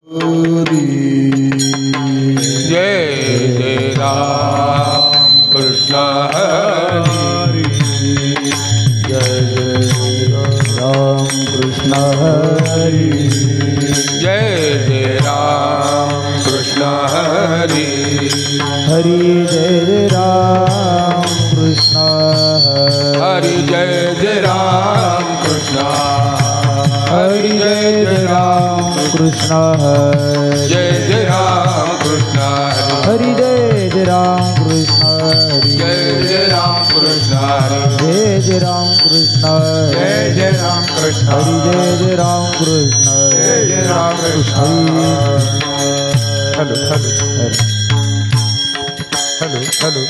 जय जय राम कृष्ण हरि जय जय राम कृष्ण हरि जय जय राम कृष्ण हरि हरि जय जय राम कृष्ण हरि जय जय राम कृष्ण हरि जय जय राम कृष्ण जय जय राम कृष्ण हरि जय जय राम कृष्ण जय जय राम कृष्ण जय जय राम कृष्ण जय जय राम कृष्ण हरि जय जय राम कृष्ण जय जय Ram Krishna hello hello hello hello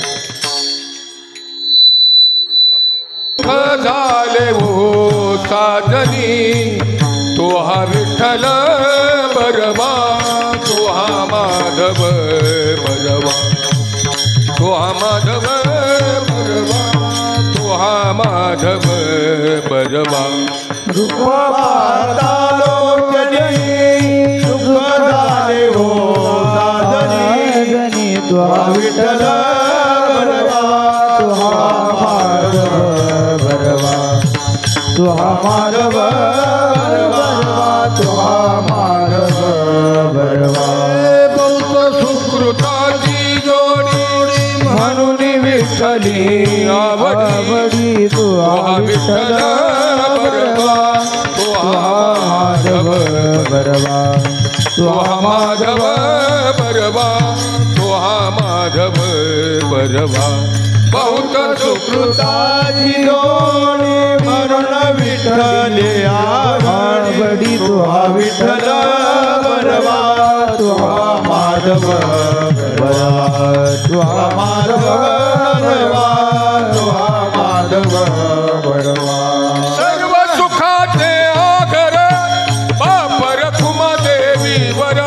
झाले हो साजनी तो हा विठ्ठल बरवा तो हा माधव बरवा तो हा माधव बरवा तो हा माधव बरवा दुःख पाहता लोचनी सुख झाले हो साजनी तुहा विठ्ठल बरवा तुहा माधव बरवा तुहा माधव बरवा तुहा माधव बरवा बहुत सुकृताची जोडी म्हणून विठ्ठली आवडी तुहा विठ्ठल बरवा तुहा माधव बरवा तुहा माधव बरवा तुहा माधव बरवा बहुत सुकृताची जोडी म्हणून विठ्ठले आवडी तुहा विठ्ठल बरवा तुहा माधव बरवा तुहा माधव बरवा तुहा माधव बरवा सर्व सुखाचे आगर बाप रखुमा देवीवर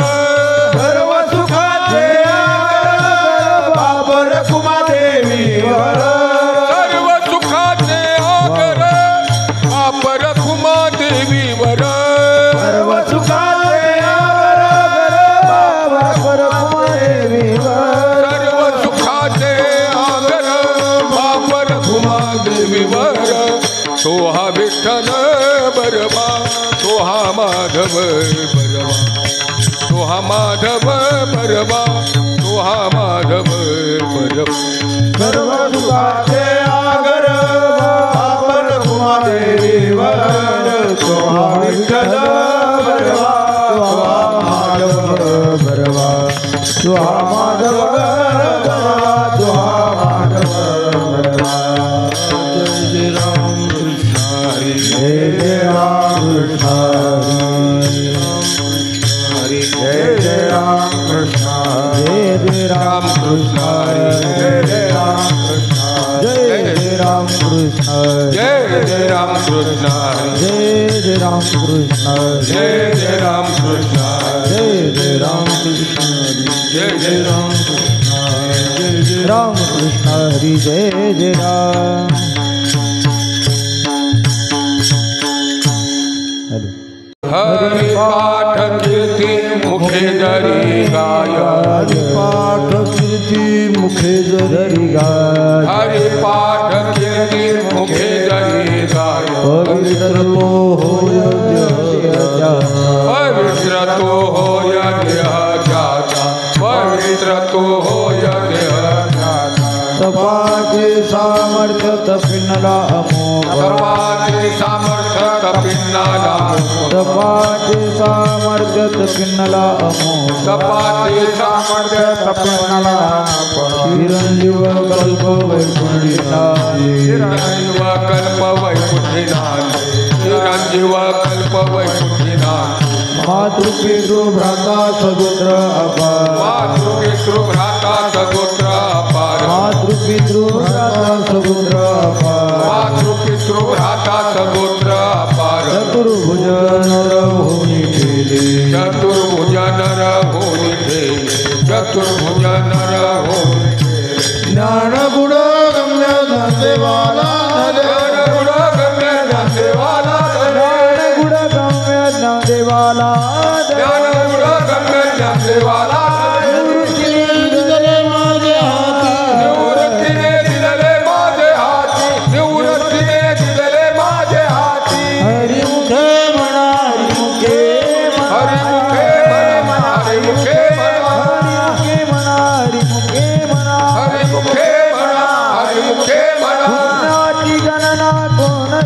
सर्व सुखाचे आगर बाप रखुमा देवीवर सर्व सुखाचे आगर बाप रखुमा देवीवर सर्व सुखाचे आगर बाप रखुमा देवीवर सर्व सुखाचे आगर बाप रखुमा देवीवर तो हा विठ्ठल बरवा तो हा माधव बरवा तो हा माधव बरवा तो हा माधव बरवा सर्व सुखाचे आगर बाप रखुमा देवीवर तुहा विठ्ठल बरवा तुहा माधव बरवा तुहा माधव बरवा तुहा माधव बरवा जय राम कृष्ण हरी जय राम कृष्ण हरी जय जय राम कृष्ण जय राम कृष्ण जय राम कृष्ण जय राम कृष्ण जय जय राम कृष्ण जय राम कृष्ण जय जय राम कृष्ण जय राम कृष्ण जय जय राम कृष्ण जय राम कृष्ण हरी जय जय राम हरि पाठ कीर्ति मुखे जरी गाय हरि पाठ कीर्ति मुखे जरी गाय हरि पाठ कीर्ति मुखे जरी गाय पवित्र तो होय पवित्र तो होय देह जाता पवित्र तो होय देह जाता तपाचे सामर्थ्य तपिनला अमोघ तपाचे सामर्थ्य तपिन्नाला तपाचे सामर्थ्य तपिनला अमोघ तपाचे सामर्थ्य तपिन्नाला चिरंजीव कल्प वैकुंठीनाथ चिरंजीव कल्प वैकुंठीनाथ चिरंजीव कल्प वैकुंठीनाथ मातृपितृ भ्राता सगोत्र अपार मातृपितृ भ्राता सगोत्र अपार मातृपितृ भ्राता सगोत्र अपार मातृपितृ भ्राता सगोत्र अपार चतुर्भुज नर होनी केले चतुर्भुज नर होनी ठेले चतुर्भुज नर होनी ठेले ज्ञान गुण गम्य धनदेवाला ज्ञान गुण गम्य धनदेवाला ज्ञान गुण गम्य धनदेवाला ज्ञान गुण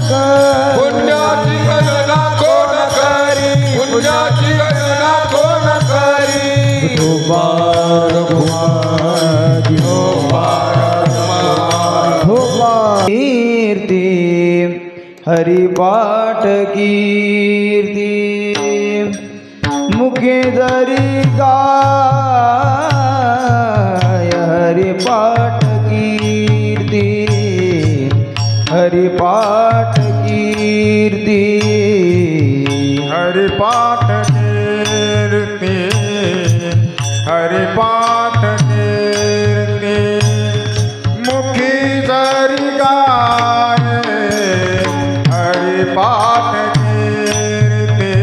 करी पुण्याची गणना कोण करी पुण्याची गणना कोण करी कीर्ती हरिपाठ कीर्ती मुखे जरी गाय हरिपाठ कीर्ती हरिपाठ कीर्ती हरिपाठ कीर्ति हरिपाठ कीर्ति मुखी जरी गाय हरिपाठ कीर्ति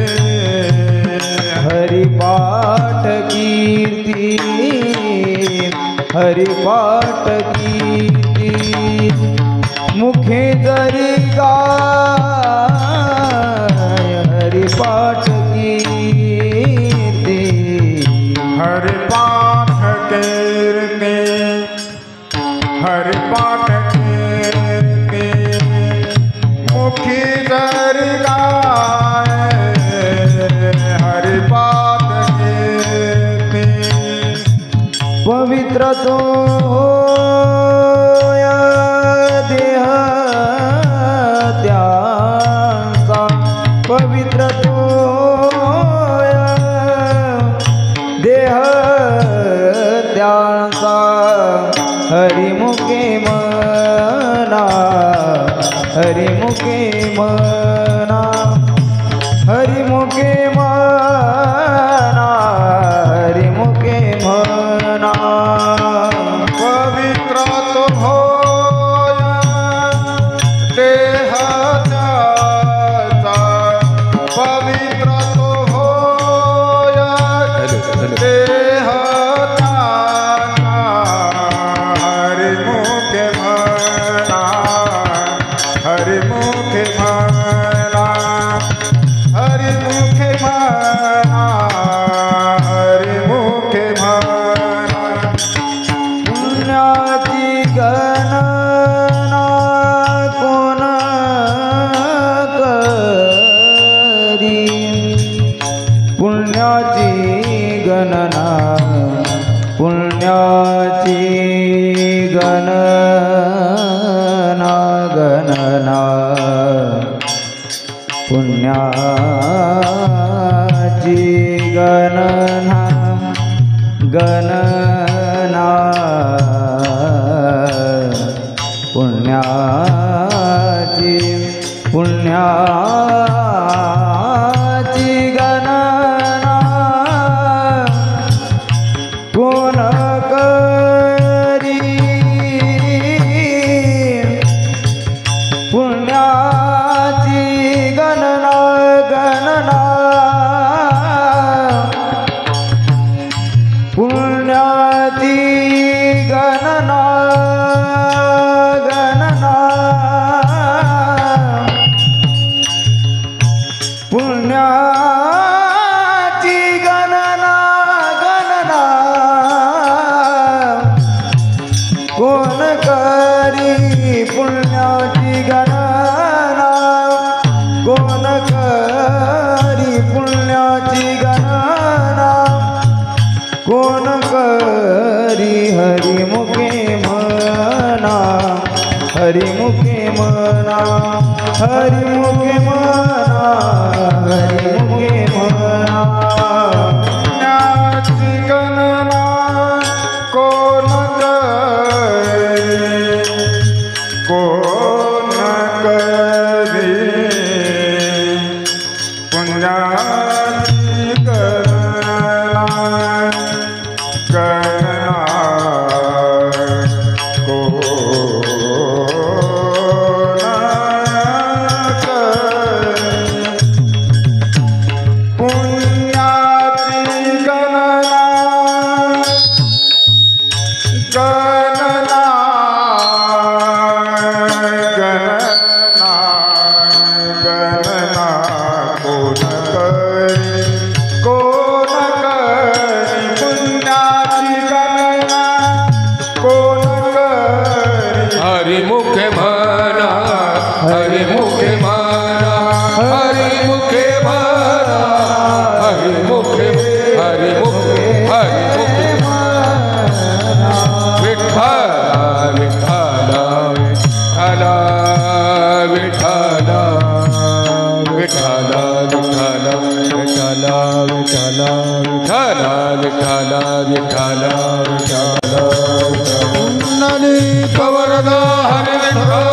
हरिपाठ कीर्ती हरिपाठ कीर्ती मुखे जरी गाय हरिपाठ कीर्ती हरिपाठ कीर्ति हरिपाठ कीर्ति मुखी जरी गाय हरिपाठ कीर्ति पवित्र तो होय देह त्यांचा पवित्र तो होय देह त्यांचा हरिमुखे मना हरिमुखे मना हरिमुखे मना हरिमुखे मना पवित्र तो होय देह त्याचा पवित्र तो होय देह त्याचा हरिमुखे म्हणा हरिमुखे म्हणा हरिमुखे म्हणा हरिमुखे म्हणा पुण्याची गणना कोण करी पुण्याची गणना पुण्याची गणना गणना पुण्याची गणना गणना पुण्याची पुण्याची गणना कोण करी पुण्याची गणना गणना पुण्याची गणना गणना पुण्याची गणना गणना कोण करी पुण्याची गणना कोण करी पुण्याची गणना कोण करी हरिमुखे म्हणा हरिमुखे म्हणा हरिमुखे म्हणा हरिमुखे म्हणा पुण्याची गणना कोण करी कोण करी पुण्याची गणना गणना कोण करी विठ्ठल विठ्ठल विठ्ठल पुंडलिक वरदा हरी विठ्ठल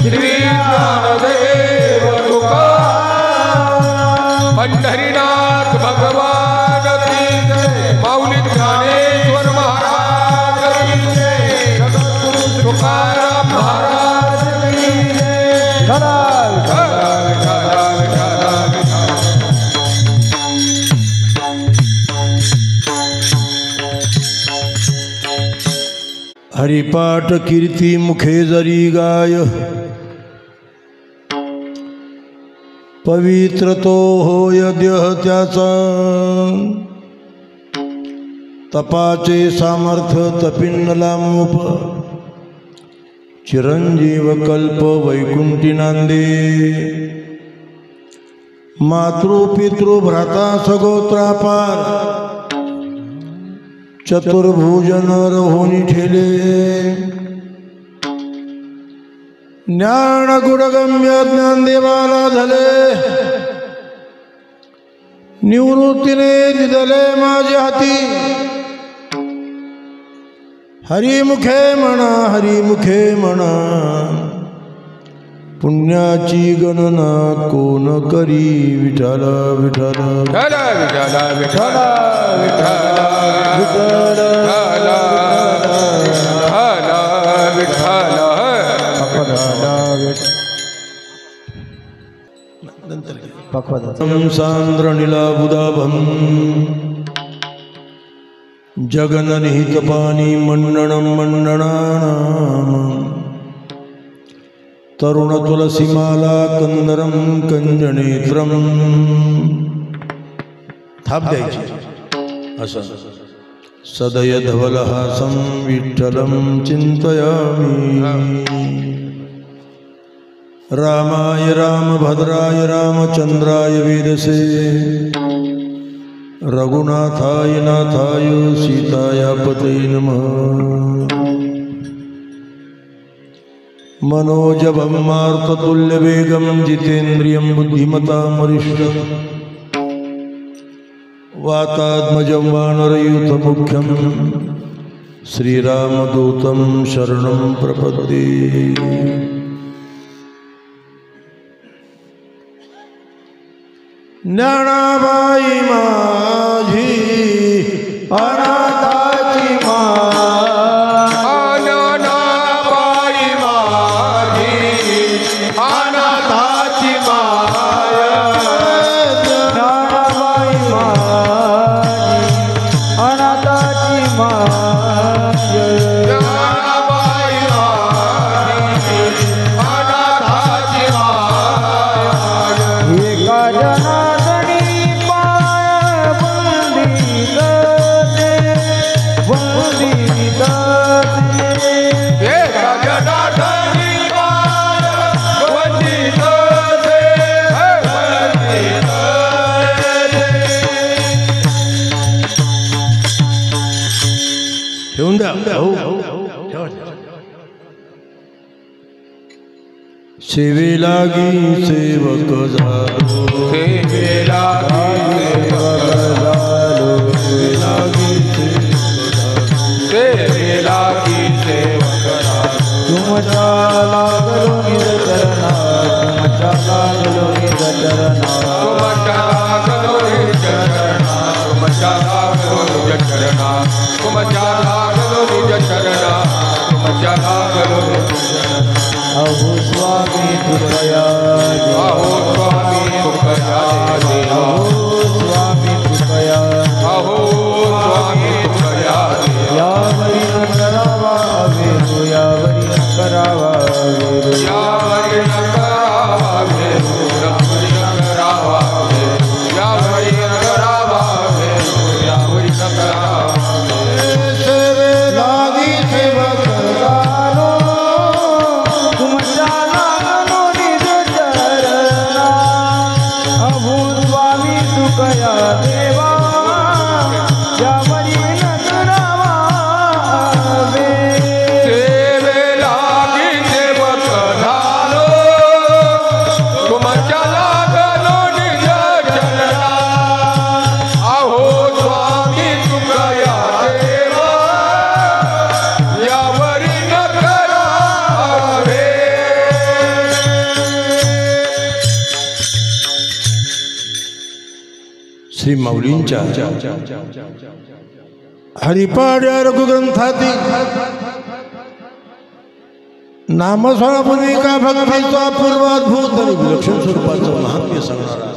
श्री ज्ञानदेव तुकाराम पंढरीनाथ भगवान की जय माऊली ज्ञानेश्वर महाराज की जय जगद्गुरु तुकाराम महाराज की जय हरिपाठ कीर्ती मुखे जरी गाय पवित्र तो होय देह त्याचा तपाचे सामर्थ्य तपिन्नला मूप चिरंजीव कल्प वैकुंठी नांदे मातृ पितृ भ्राता सगोत्रापार चतुर्भुजन रहोनी ठेले ज्ञान गुणगम्य ज्ञानदेवाला झाले निवृत्तीने दिदले माझ्या हाती हरिमुखे म्हणा पुण्याची गणना कोण करी विठ्ठल विठ्ठल विठ्ठल विठ्ठल विठ्ठल विठ्ठल विठ्ठल सांद्र नीलाबुदाभं जगननिहित पाणी मंडणं मंडणानां तरुण तुलसीमाला कंदरं कंजनेत्रं थाप द्यायची असं सदय धवलहासं विठ्ठलं चिंतयामि रामाय रामभद्राय रामचंद्राय वेदसे रघुनाथाय नाथाय सीताय पते नमः मनोजवं मारुततुल्यवेगं जितेन्द्रियं बुद्धिमतां वरिष्ठं वातात्मजं वानरयूथमुख्यं श्रीरामदूतं शरणं प्रपद्ये ज्ञानाबाई माझी अनाथाची ज्ञानाबाई माझी अनाथाची माया ज्ञानाबाई माझी अनाथाची माया ज्ञानाबाई माझी अनाथाची माया एका जनार्दनी एका जनार्दनी वंदित ठेवून द्या सेवे लागी सेवक झालो सेवेला सेवेला की सेवक तुमच्या लागलो निज चरणा तुमच्या लागलो निज चरणा तुमच्या लागलो निज चरणा तुमच्या लागलो निज चरणा तुमच्या लागलो निज चरणा तुमच्या लागलो निज चरणा अहो स्वामी कृपया अहो स्वामी कृपया देवा अहो स्वामी कृपया अहो स्वामी कृपया यावरी न करावा अवेरो यावरी न करावा अवेरो यावरी न करावा भेदू यावरी न करावा भेदू यावरी न करावा भेदू यावरी न करावा सेवे लागी सेवक झालो तुमच्या लागलो निज चरणा अहो स्वामी माऊलींच्या हरिपाड्या रघुग्रंथातील नामस्वरूपनिका भक्तीचा पूर्वाद्भूत आणि विलक्षण स्वरूपाचं महात्म्य सांगणारा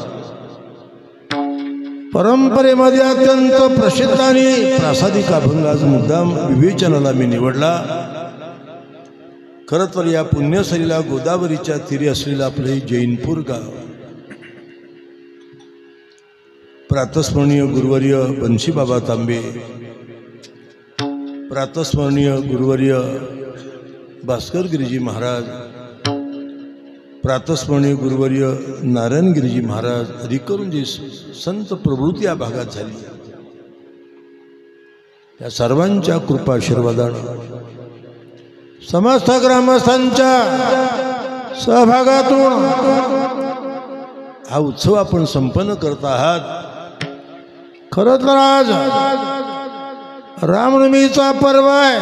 परंपरेमध्ये अत्यंत प्रसिद्ध आणि प्रासादिक अभंग आज मुद्दाम विवेचनाला मी निवडला. खरं तर या पुण्यसरीला गोदावरीच्या तीरी असलेलं आपलं हे जैनपूर गाव प्रातस्मरणीय गुरुवर्य बंशीबाबा तांबे, प्रातस्मरणीय गुरुवर्य भास्कर गिरीजी महाराज, प्रातस्मरणीय गुरुवर्य नारायण गिरीजी महाराज, अधिक करून जी संत प्रवृत्ती या भागात झाली या सर्वांच्या कृपा आशीर्वादानं समस्त ग्रामस्थांच्या सहभागातून हा उत्सव आपण संपन्न करत आहात. खरं तर आज रामनवमीचा पर्व आहे.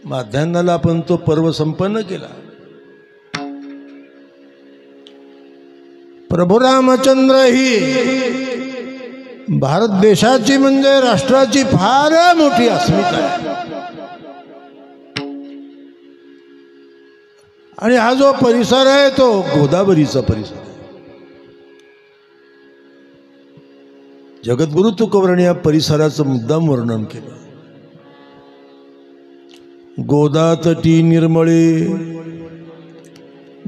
माध्यान्हाला आपण तो पर्व संपन्न केला. प्रभू रामचंद्र ही भारत देशाची म्हणजे राष्ट्राची फार मोठी अस्मिता आहे. आणि हा जो परिसर आहे तो गोदावरीचा परिसर आहे. जगद्गुरु तुकोबरांनी या परिसराचं मुद्दाम वर्णन केलं. गोदा तटी निर्मळे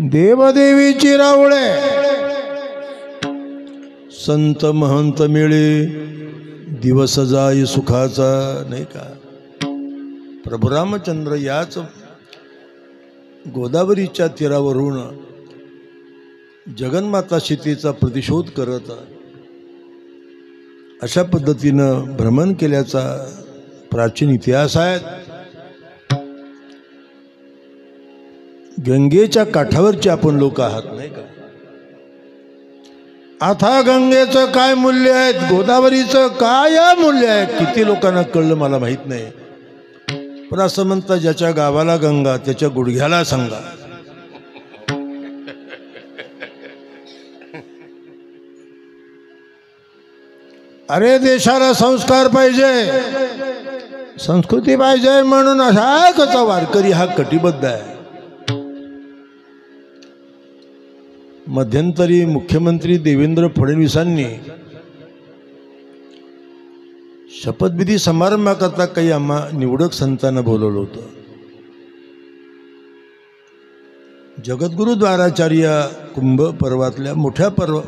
देवदेवीची रावळे, संत महंत मिळे दिवस जाय सुखाचा. नाही का, प्रभू रामचंद्र याच गोदावरीच्या तीरावरून जगन्माता सीतेचा प्रतिशोध करत अशा पद्धतीनं भ्रमण केल्याचा प्राचीन इतिहास आहे. गंगेच्या काठावरचे आपण लोक आहात, नाही का. आता गंगेचं काय मूल्य आहे, गोदावरीचं काय मूल्य आहे, किती लोकांना कळलं मला माहित नाही. पण असं म्हणतात ज्याच्या गावाला गंगा त्याच्या गुडघ्याला सांगा. अरे देशाला संस्कार पाहिजे, संस्कृती पाहिजे, म्हणून असा कसा वारकरी हा कटिबद्ध आहे. मध्यंतरी मुख्यमंत्री देवेंद्र फडणवीसांनी शपथविधी समारंभाकरता काही आम्हा निवडक संतांना बोलवलं होतं. जगद्गुरु द्वाराचार्य कुंभ पर्वातल्या मोठ्या पर्व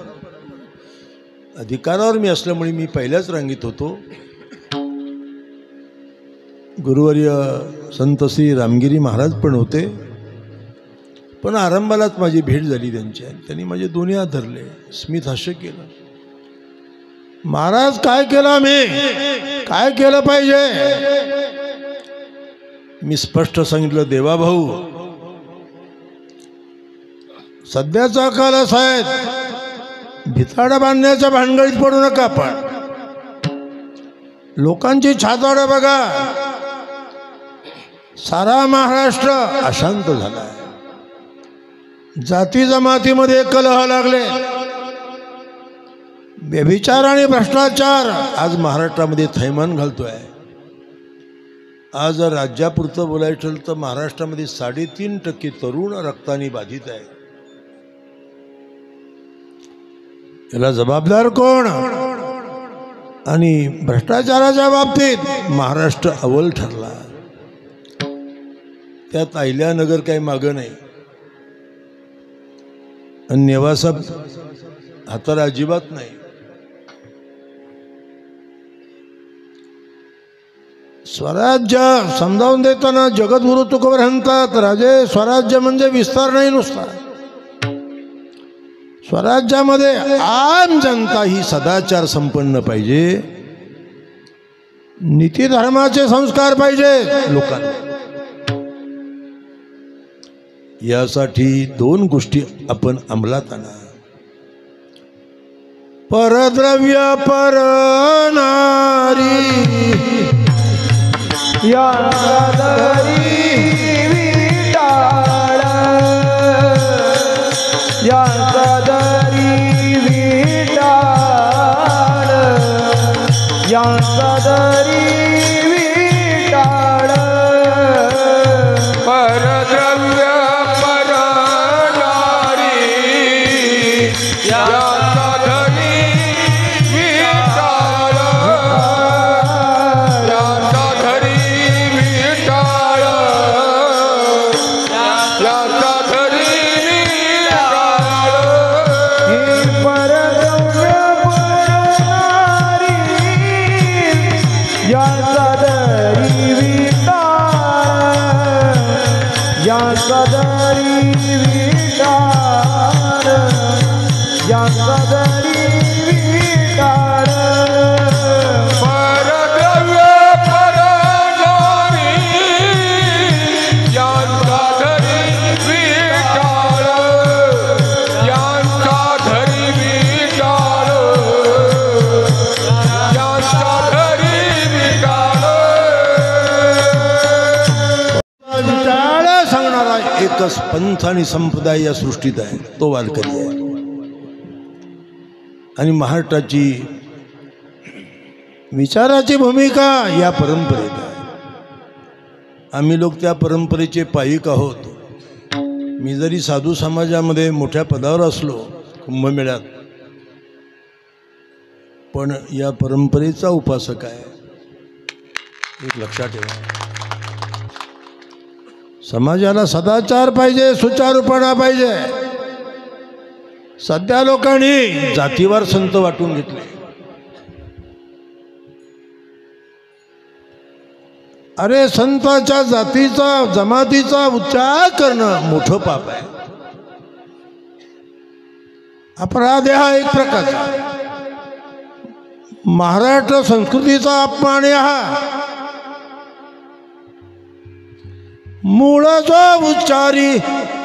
अधिकारावर मी असल्यामुळे मी पहिल्याच रांगेत होतो. गुरुवर्य संत श्री रामगिरी महाराज पण होते. पण आरंभालाच माझी भेट झाली त्यांची. त्यांनी माझे दोन्ही हात धरले, स्मित हास्य केलं. महाराज काय केलं, मी काय केलं पाहिजे. मी स्पष्ट सांगितलं, देवा भाऊ सध्याचा काल असा आहे, भिताडा बांधण्याच्या भानगडीत पडू नका. पण लोकांची छाताडं बघा, सारा महाराष्ट्र अशांत झाला. जाती जमातीमध्ये कलह लागले, व्यभिचार आणि भ्रष्टाचार आज महाराष्ट्रामध्ये थैमान घालतोय. आज राज्यापुरतं बोलायचं ठरलं तर महाराष्ट्रामध्ये 3.5% तरुण रक्ताने बाधित आहे. याला जबाबदार कोण. आणि भ्रष्टाचाराच्या बाबतीत महाराष्ट्र अव्वल ठरला. त्यात अहिल्यानगर काही मागं नाही आणि नेवासा हाताला अजिबात नाही. स्वराज्य समजावून देताना जगद्गुरु तुकोबर म्हणतात, राजे स्वराज्य म्हणजे विस्तार नाही नुसता. स्वराज्यामध्ये आम जनता ही सदाचार संपन्न पाहिजे, नीती धर्माचे संस्कार पाहिजे लोकांना. यासाठी 2 गोष्टी आपण अंमलात आणा. परद्रव्य परनारी यांदरी विटाळ, यांदरी एकच पंथ आणि संप्रदाय या सृष्टीत आहे, तो वारकरी आहे. आणि महाराष्ट्राची विचाराची भूमिका या परंपरेत आहे. आम्ही लोक त्या परंपरेचे पायिक आहोत. मी जरी साधू समाजामध्ये मोठ्या पदावर असलो कुंभमेळ्यात, पण या परंपरेचा उपासक आहे. एक लक्षात ठेवा, समाजाला सदाचार पाहिजे, सुचारूपणा पाहिजे. सध्या लोकांनी जातीवार संत वाटून घेतले. अरे संतांच्या जातीचा जमातीचा उच्चार करणं मोठं पाप आहे, अपराध हा एक प्रकारचा. महाराष्ट्र संस्कृतीचा अपमान हा. मूळ जो उच्चारी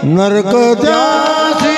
नरक त्यासी,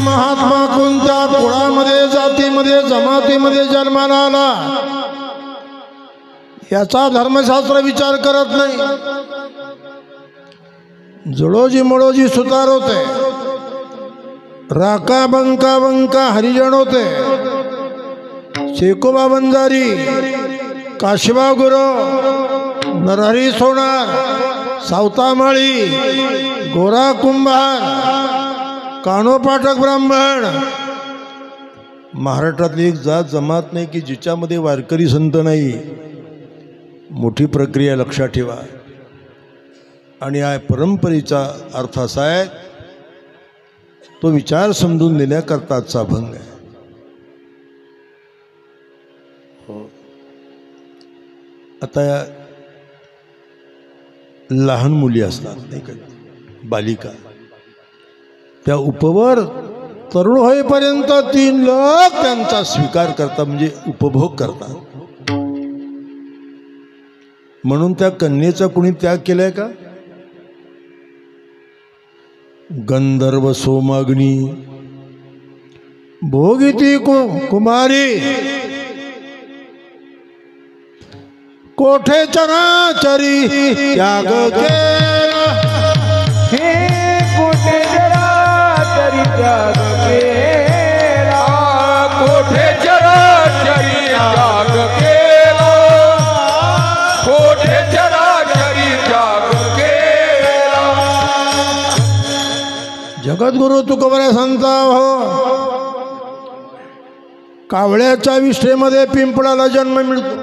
महात्मा कोणत्या कुळामध्ये जातीमध्ये जमातीमध्ये जन्माला आला याचा धर्मशास्त्र विचार करत नाही. जुळोजी मुळोजी सुतार होते, राका बंका बंका हरिजन होते, शेकोबा बंजारी, काशिबा गुरु, नरहरी सोनार, सावतामाळी, गोरा कुंभार, कानोपाठक ब्राह्मण. महाराष्ट्रातली एक जात जमात नाही की जिच्यामध्ये वारकरी संत नाही. मोठी प्रक्रिया लक्षात ठेवा. आणि या परंपरेचा अर्थ असा आहे, तो विचार समजून देण्याकरता आजचा अभंग आहे. आता लहान मुली असतात नाही का, बालिका, त्या उपवर तरुण होईपर्यंत 3 लोक त्यांचा स्वीकार करतात, म्हणजे उपभोग करतात. म्हणून त्या कन्येचा कुणी त्याग केलाय का? गंधर्व सोमाग्नी भोगिती कुमारी, कोठे चराचरी त्याग केला, हे कोठे चराचरी त्याग केला, कोठे चराचरी त्याग केला, कोठे चराचरी त्याग केला. जगद्गुरु तुकोबरा संता हो, कावळ्याच्या विष्ठेमध्ये पिंपळाला जन्म मिळतो.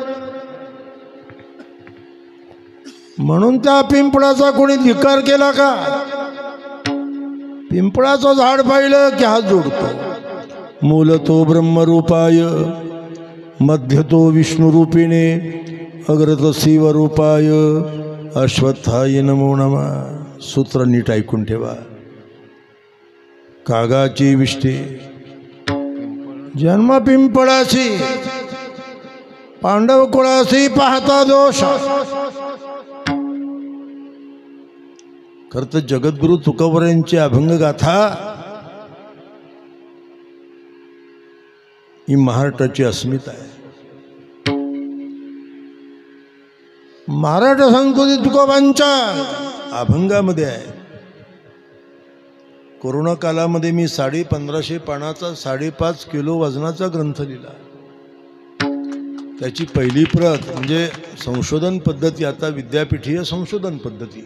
म्हणून त्या पिंपळाचा कोणी धिक्कार केला का? पिंपळाचं झाड पाहिलं की हात जोडतो. मूलतो ब्रह्मरूपाय मध्यतो विष्णुरूपिणे अग्रत शिवरूपाय अश्वत्थाय नमो नमः. सूत्र नीट ऐकून ठेवा. कागाची विष्ठे जन्म पिंपळाशी, पांडव कुळाशी पाहता दोष. खरं तर जगद्गुरु तुकोबरांची अभंग गाथा ही महाराष्ट्राची अस्मिता आहे. महाराष्ट्र संस्कृती तुकोबांच्या अभंगामध्ये आहे. कोरोना कालामध्ये मी 1550 पानाचा 5.5 किलो वजनाचा ग्रंथ लिहिला. त्याची पहिली प्रत म्हणजे संशोधन पद्धती, आता विद्यापीठीय संशोधन पद्धती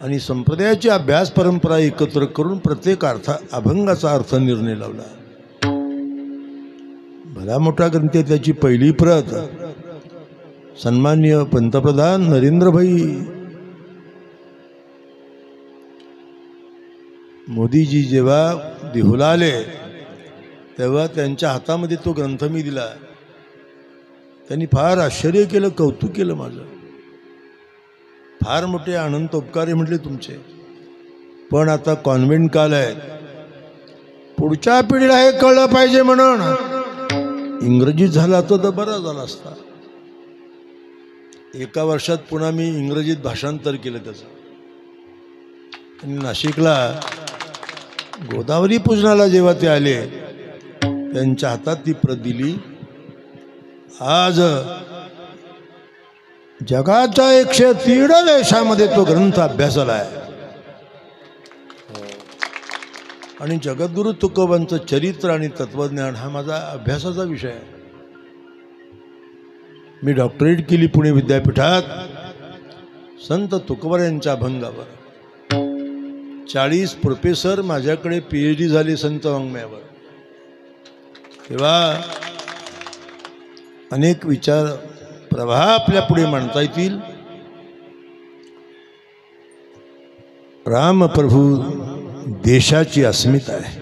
आणि संप्रदायाची अभ्यास परंपरा एकत्र करून प्रत्येक अभंगाचा अर्थ निर्णय लावला. भला मोठा ग्रंथ आहे. त्याची पहिली प्रत सन्माननीय पंतप्रधान नरेंद्रभाई मोदीजी जेव्हा देहूला आले तेव्हा त्यांच्या हातामध्ये तो ग्रंथ मी दिला. त्यांनी फार आश्चर्य केलं, कौतुक केलं माझं. फार मोठे अनंत उपकारी म्हटले तुमचे. पण आता कॉन्व्हेंट काल आहे, पुढच्या पिढीला हे कळलं पाहिजे म्हणून इंग्रजीत झाला तर बरा झाला असता. एका वर्षात पुन्हा मी इंग्रजीत भाषांतर केलं त्याचं. आणि नाशिकला गोदावरी पूजनाला जेव्हा ते आले त्यांच्या हातात ती प्रत दिली. आज जगाच्या 103 देशामध्ये तो ग्रंथ अभ्यासाला आहे. आणि जगद्गुरु तुकोबांचं चरित्र आणि तत्वज्ञान हा माझा अभ्यासाचा विषय आहे. मी डॉक्टरेट केली पुणे विद्यापीठात संत तुकोबा यांच्या अभंगावर. 40 प्रोफेसर माझ्याकडे PhD झाले संत वाङ्मयावर. तेव्हा अनेक विचार प्रवाह आपल्या पुढे मांडता येतील. राम प्रभू देशाची अस्मिता आहे.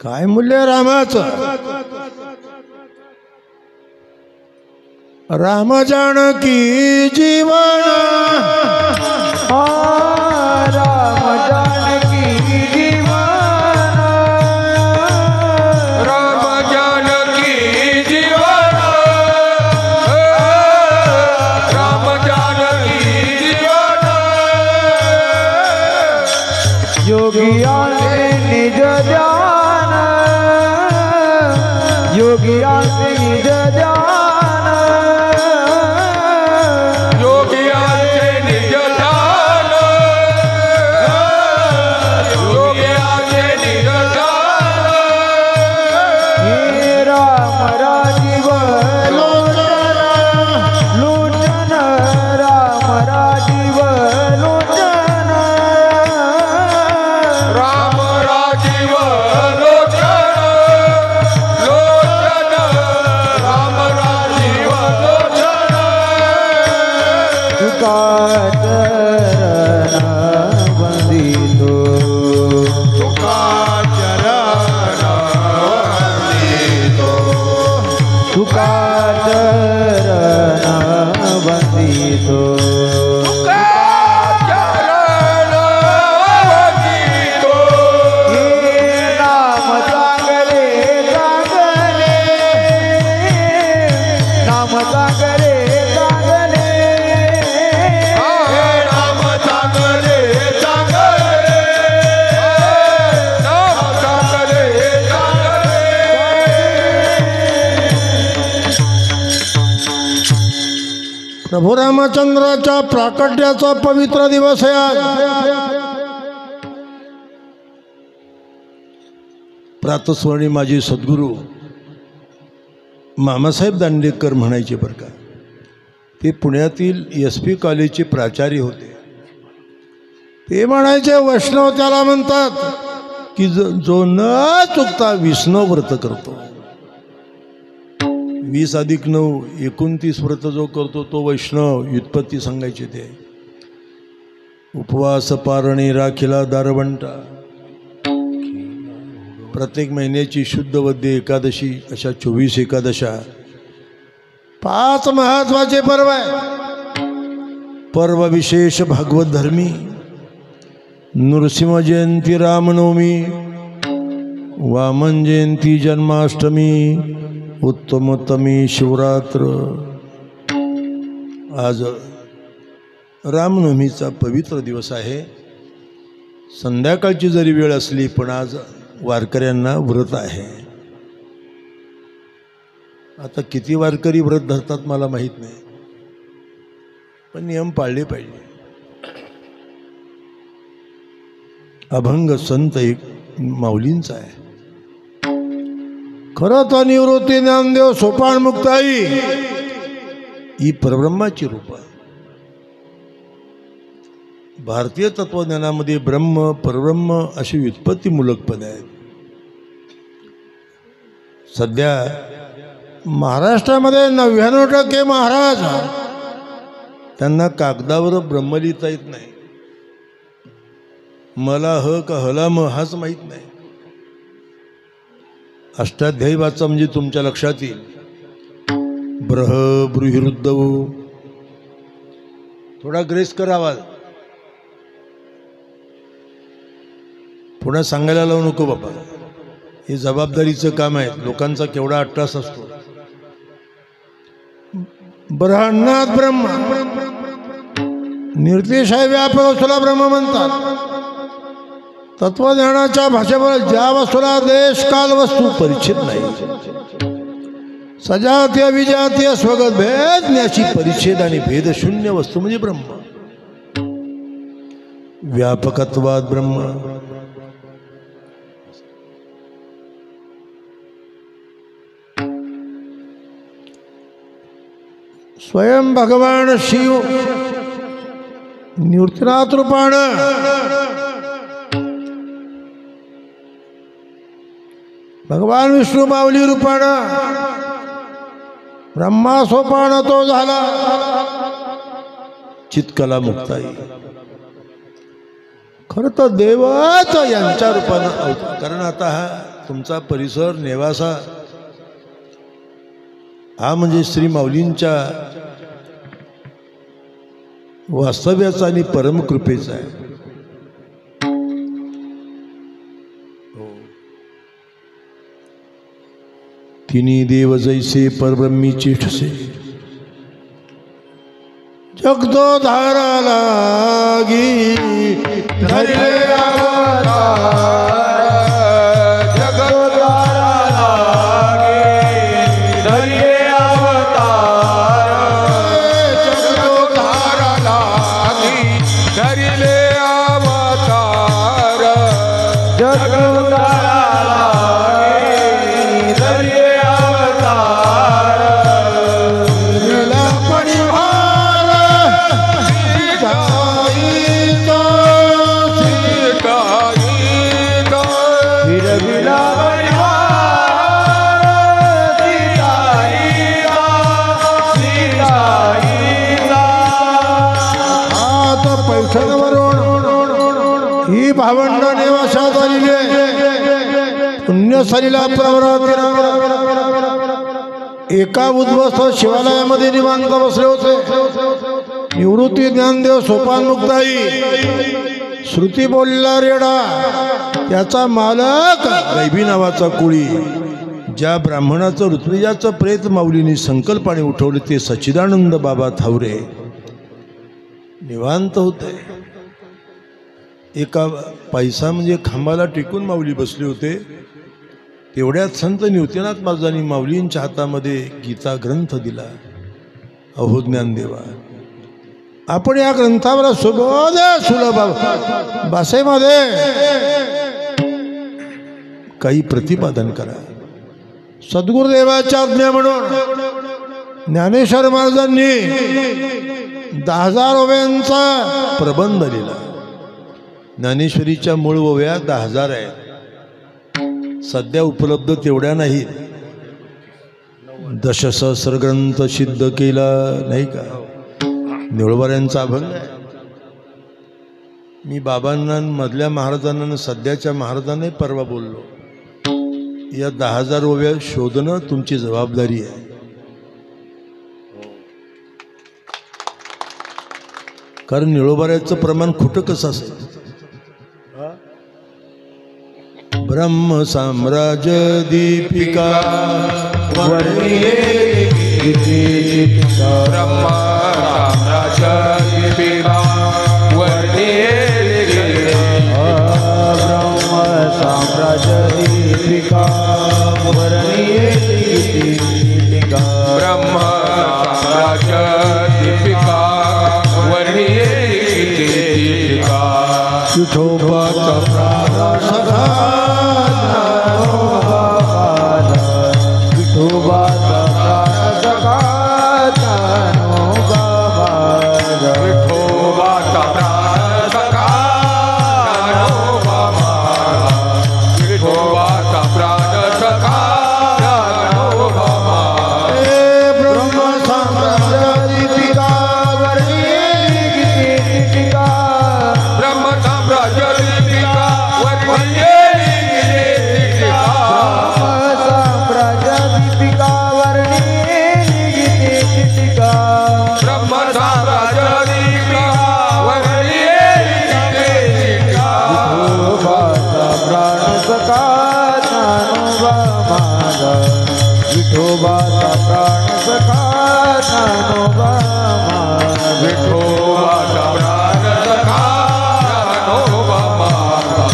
काय मूल्य रामाचं? राम जानकी जीवन, राम जानकी जीवन, राम जानकी जीवन, राम जानकी जीवन, योगियाचे निज ध्यान, योगियाचे निज ध्यान, योगियाचे निज ध्यान, योगियाचे निज ध्यान, हे राम राजीव लोचन, लोचन राम राजीव लोचन, राम राजीव लोचन, लोचन, राम राजीव लोचन, तुका चरण वंदितो, तुका चरण वंदितो, तुका चरण वंदितो, तुका चरण वंदितो, हे नाम चांगले चांगले, नाम चांगले चांगले, हे नाम चांगले चांगले, नाम चांगले चांगले. प्रभू रामचंद्राच्या प्राकट्याचा पवित्र दिवस आहे आज. प्रातस्मरणी माझे सद्गुरू मामासाहेब दांडेकर म्हणायचे बरं का. ते पुण्यातील SP कॉलेजचे प्राचार्य होते. ते म्हणायचे वैष्णव त्याला म्हणतात की जो न चुकता विष्णू व्रत करतो. 20+9 29 व्रत जो करतो तो वैष्णव. व्युत्पत्ती सांगायची ते. उपवास पारणे राखिला दारवंटा, प्रत्येक महिन्याची शुद्ध वद्य एकादशी, अशा 24 एकादशा. 5 महत्वाचे पर्व आहे. पर्व विशेष भागवत धर्मी, नृसिंह जयंती रामनवमी, वामन जयंती जन्माष्टमी, उत्तमोत्तमी शिवरात्र. आज रामनवमीचा पवित्र दिवस आहे. संध्याकाळची जरी वेळ असली पण आज वारकऱ्यांना व्रत आहे. आता किती वारकरी व्रत धरतात मला माहीत नाही, पण नियम पाळले पाहिजे. अभंग संत एक माऊलींचा आहे. खरं तर निवृत्ती ज्ञानदेव सोपान मुक्ताई ही परब्रह्माची रूप. भारतीय तत्वज्ञानामध्ये ब्रह्म परब्रह्म अशी व्युत्पत्तीमूलक पदे आहेत. सध्या महाराष्ट्रामध्ये 99% महाराज त्यांना कागदावर ब्रह्म लिहिता येत नाही. मला ह का हला म हाच माहीत नाही. अष्टाध्यायी वाचा म्हणजे तुमच्या लक्षात येईल. ब्रह बृहिरुद्धव. थोडा ग्रेस करावा. पुन्हा सांगायला लावू नको बाबा. हे जबाबदारीचं काम आहे. लोकांचा केवढा अट्टास असतो. ब्रह्मात ब्रह्म निर्देश आहे. व्यापक वस्तूला ब्रह्म म्हणतात. तत्वज्ञानाच्या भाषेवर ज्या वस्तूला देश काल वस्तू परिच्छेद नाही. सजातीय विजातीय स्वगत भेद ज्ञाची परिच्छेद आणि भेद शून्य वस्तू म्हणजे ब्रह्म. व्यापकत्वात ब्रह्म. स्वयं भगवान शिव निवृत्तीनाथ रूपानं भगवान विष्णू माऊली रूपानं ब्रह्मा सोपान तो झाला चित्कला मुक्ताई. खरं तर देवच यांच्या रूपानं अवतार. कारण आता हा तुमचा परिसर नेवासा हा म्हणजे श्री माऊलींच्या वास्तव्याचा आणि परमकृपेचा आहे. तिन्ही देव जैसे परब्रह्मी चिठसे जगदो धारा लागी धरले ही भावंड नेवासात आलेली पुण्यसलीला प्रवरात एका उद्ध्वस्त शिवालयामध्ये निवांत बसले होते. निवृत्ती ज्ञानदेव सोपान मुक्ताई श्रुती बोलला रेडा त्याचा मालक गैबी नावाचा कुळी. ज्या ब्राह्मणाचं ऋत्विजाचं प्रेत माऊलीने संकल्पाने उठवले ते सच्चिदानंद बाबा थावरे निवांत होते. एका पैसा म्हणजे खांबाला टिकून माऊली बसले होते. तेवढ्यात संत निवृत्तीनाथ महाराजांनी माऊलींच्या हातामध्ये गीता ग्रंथ दिला. अहो ज्ञानदेवा, आपण या ग्रंथावर सुबोध सुलभ भाषेमध्ये काही प्रतिपादन करा. सद्गुरुदेवाच्या आज्ञा म्हणून ज्ञानेश्वर महाराजांनी 10,000 ओव्यांचा प्रबंध लिहिला. ज्ञानेश्वरीच्या मूळ ओव्या 10,000 आहेत. सध्या उपलब्ध तेवढ्या नाहीत. दशसहस्र ग्रंथ सिद्ध केला नाही का निवळवाऱ्यांचा अभंग आहे. मी बाबांना मधल्या महाराजांना सध्याच्या महाराजांनाही परवा बोललो. या 10,000 ओव्या शोधणं तुमची जबाबदारी आहे. कारण निळोबाऱ्याचं प्रमाण खोटं कसं असेल. ब्रह्म साम्राज्य दीपिका ब्रह्म साम्राज्य दीपिका ब्रह्म साम्राज्य दीपिका ब्रह्म साम्राज्य दीपिका माझा विठोबाचा प्राण सखा ज्ञानोबा माझा विठोबाचा प्राण सखा ज्ञानोबा माझा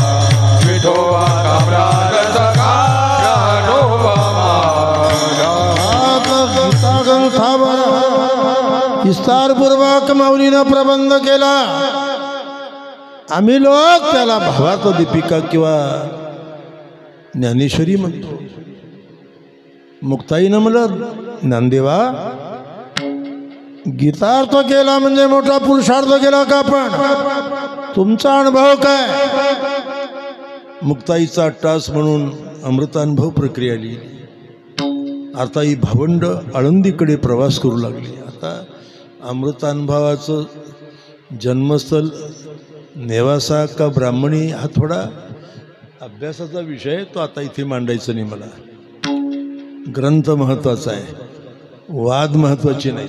विठोबाचा प्राण सखा ज्ञानोबा माझा गीता ग्रंथावर विस्तारपूर्वक माऊलीनं प्रबंध केला. आम्ही लोक त्याला भावार्थ दीपिका किंवा ज्ञानेश्वरी म्हणतो. मुक्ताईनं म्हणलं ज्ञानदेवा गीतार्थ केला म्हणजे मोठा पुरुषार्थ केला का? पण तुमचा अनुभव काय? मुक्ताईचा अट्टास म्हणून अमृतानुभव प्रक्रिया लिहिली. आता ही भावंड आळंदीकडे प्रवास करू लागली. आता अमृतानुभवाचं जन्मस्थळ नेवासा का ब्राह्मणी हा थोडा अभ्यासाचा विषय आहे. तो आता इथे मांडायचा नाही. मला ग्रंथ महत्वाचा आहे, वाद महत्वाचे नाही.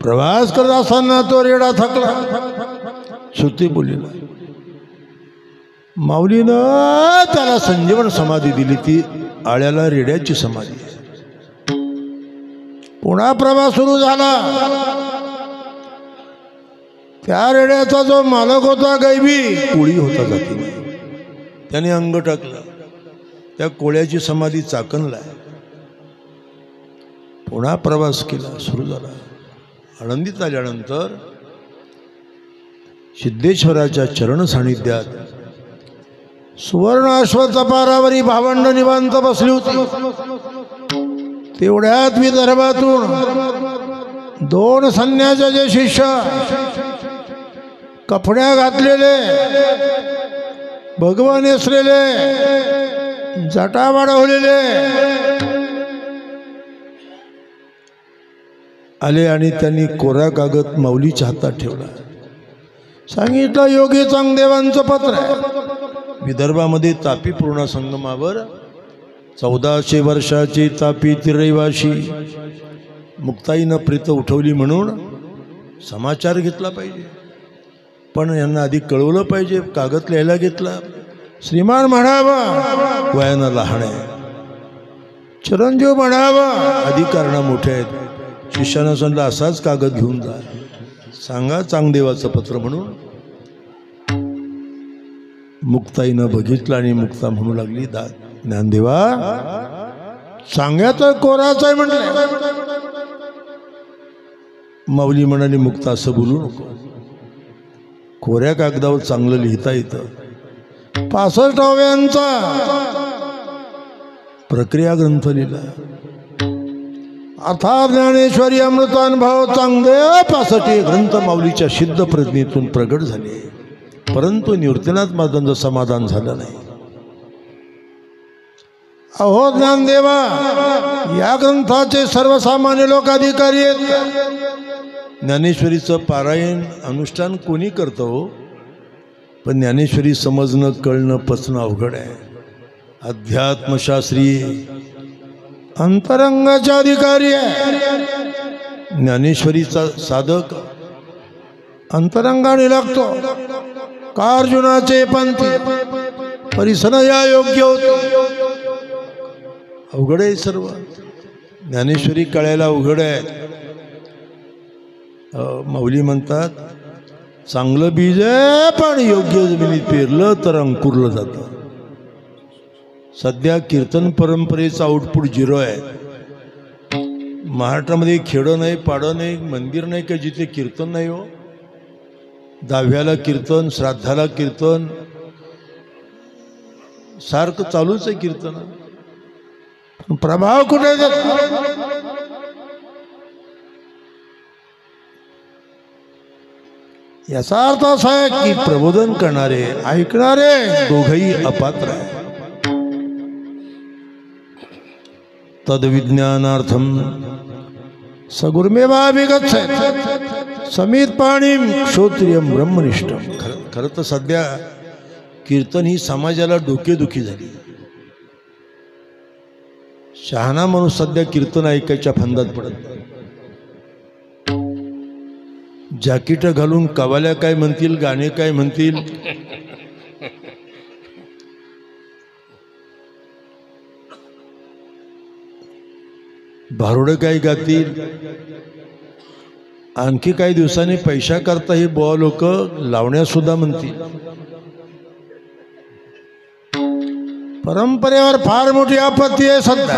प्रवास करत असताना तो रेडा थकला. श्रुती बोलीला माऊलीनं त्याला संजीवन समाधी दिली. ती आळ्याला रेड्याची समाधी. पुन्हा प्रवास सुरू झाला. त्या रेड्याचा जो मालक होता गैबी कोळी होता जातीने, त्याने अंग टाकलं. त्या कोळ्याची समाधी चाकणला. पुन्हा प्रवास केला, सुरू झाला. आळंदीत आल्यानंतर सिद्धेश्वराच्या चरण सानिध्यात सुवर्ण अश्वत्थ पारावरी भावंड निवांत बसली होती. तेवढ्यात विदर्भातून 2 संन्यासाचे शिष्य, कपड्या घातलेले, भगवा नेसलेले, जटा वाढवलेले आले आणि त्यांनी कोरा कागद माऊलीच्या हातात ठेवला. सांगितलं योगी चांगदेवांचं पत्र आहे. विदर्भामध्ये तापी पूर्णा संगमावर 1400 वर्षाची तापी रहिवाशी मुक्ताईनं प्रीत उठवली म्हणून समाचार घेतला पाहिजे. पण यांना आधी कळवलं पाहिजे. कागद लिहायला घेतला. श्रीमान म्हणावं वयानं लहान आहे, चिरंजीव म्हणावं अधिकारणं मोठे आहेत. शिष्यानं सांगितलं असाच कागद घेऊन जा, सांगा चांगदेवाचं पत्र म्हणून. मुक्ताईनं बघितलं आणि मुक्ता म्हणू लागली ज्ञानदेवा सांगायचं कोराच आहे म्हटलं. माऊली म्हणाली मुक्ता असं बोलू नको. कोऱ्या कागदावर चांगलं लिहिता येतं. 65व्यांचा प्रक्रिया ग्रंथ लिहिला. अर्थात ज्ञानेश्वरी अमृतानुभव चांगदेवासाठी ग्रंथ माऊलीच्या सिद्ध प्रज्ञेतून प्रगट झाले. परंतु निवृत्तीनाथ महाराजांचं समाधान झालं नाही. अहो ज्ञानदेवा या ग्रंथाचे सर्वसामान्य लोक अधिकारी आहेत. ज्ञानेश्वरीचं पारायण अनुष्ठान कोणी करतो, पण ज्ञानेश्वरी समजणं कळणं पचणं अवघड आहे. अध्यात्मशास्त्री अंतरंगाचे अधिकारी आहे. ज्ञानेश्वरीचा साधक अंतरंगाने लागतो. का अर्जुनाचे पंथी परिसन या योग्य होते. अवघड आहे सर्व. ज्ञानेश्वरी कळायला अवघड आहे. माऊली म्हणतात चांगलं बीज आहे पण योग्य जमिनीत पेरलं तर अंकुरलं जातं. सध्या कीर्तन परंपरेचं आउटपुट 0 आहे. महाराष्ट्रामध्ये खेडं नाही, पाडं नाही, मंदिर नाही का जिथे कीर्तन नाही हो. 10व्याला कीर्तन, श्राद्धाला कीर्तन, सारखं चालूच आहे कीर्तन. प्रभाव कुठे याचा अर्थ असा आहे की प्रबोधन करणारे ऐकणारे दोघही अपात्र आहे. तद्विज्ञानार्थम सगुरुमेवाभिगच्छेत् समित पाणीम श्रोत्रियम ब्रह्मनिष्ठम. खरं तर सध्या कीर्तन ही समाजाला डोकेदुखी झाली. शहाणा माणूस सध्या कीर्तन ऐकायच्या फंदात पडत. जॅकेट घालून कवाल्या काय म्हणतील, गाणे काय म्हणतील, भारुडं काही गातील. आणखी काही दिवसांनी पैशा करता ही बुवा लोक लावण्यासुद्धा म्हणतील. परंपरेवर फार मोठी आपत्ती आहे सध्या.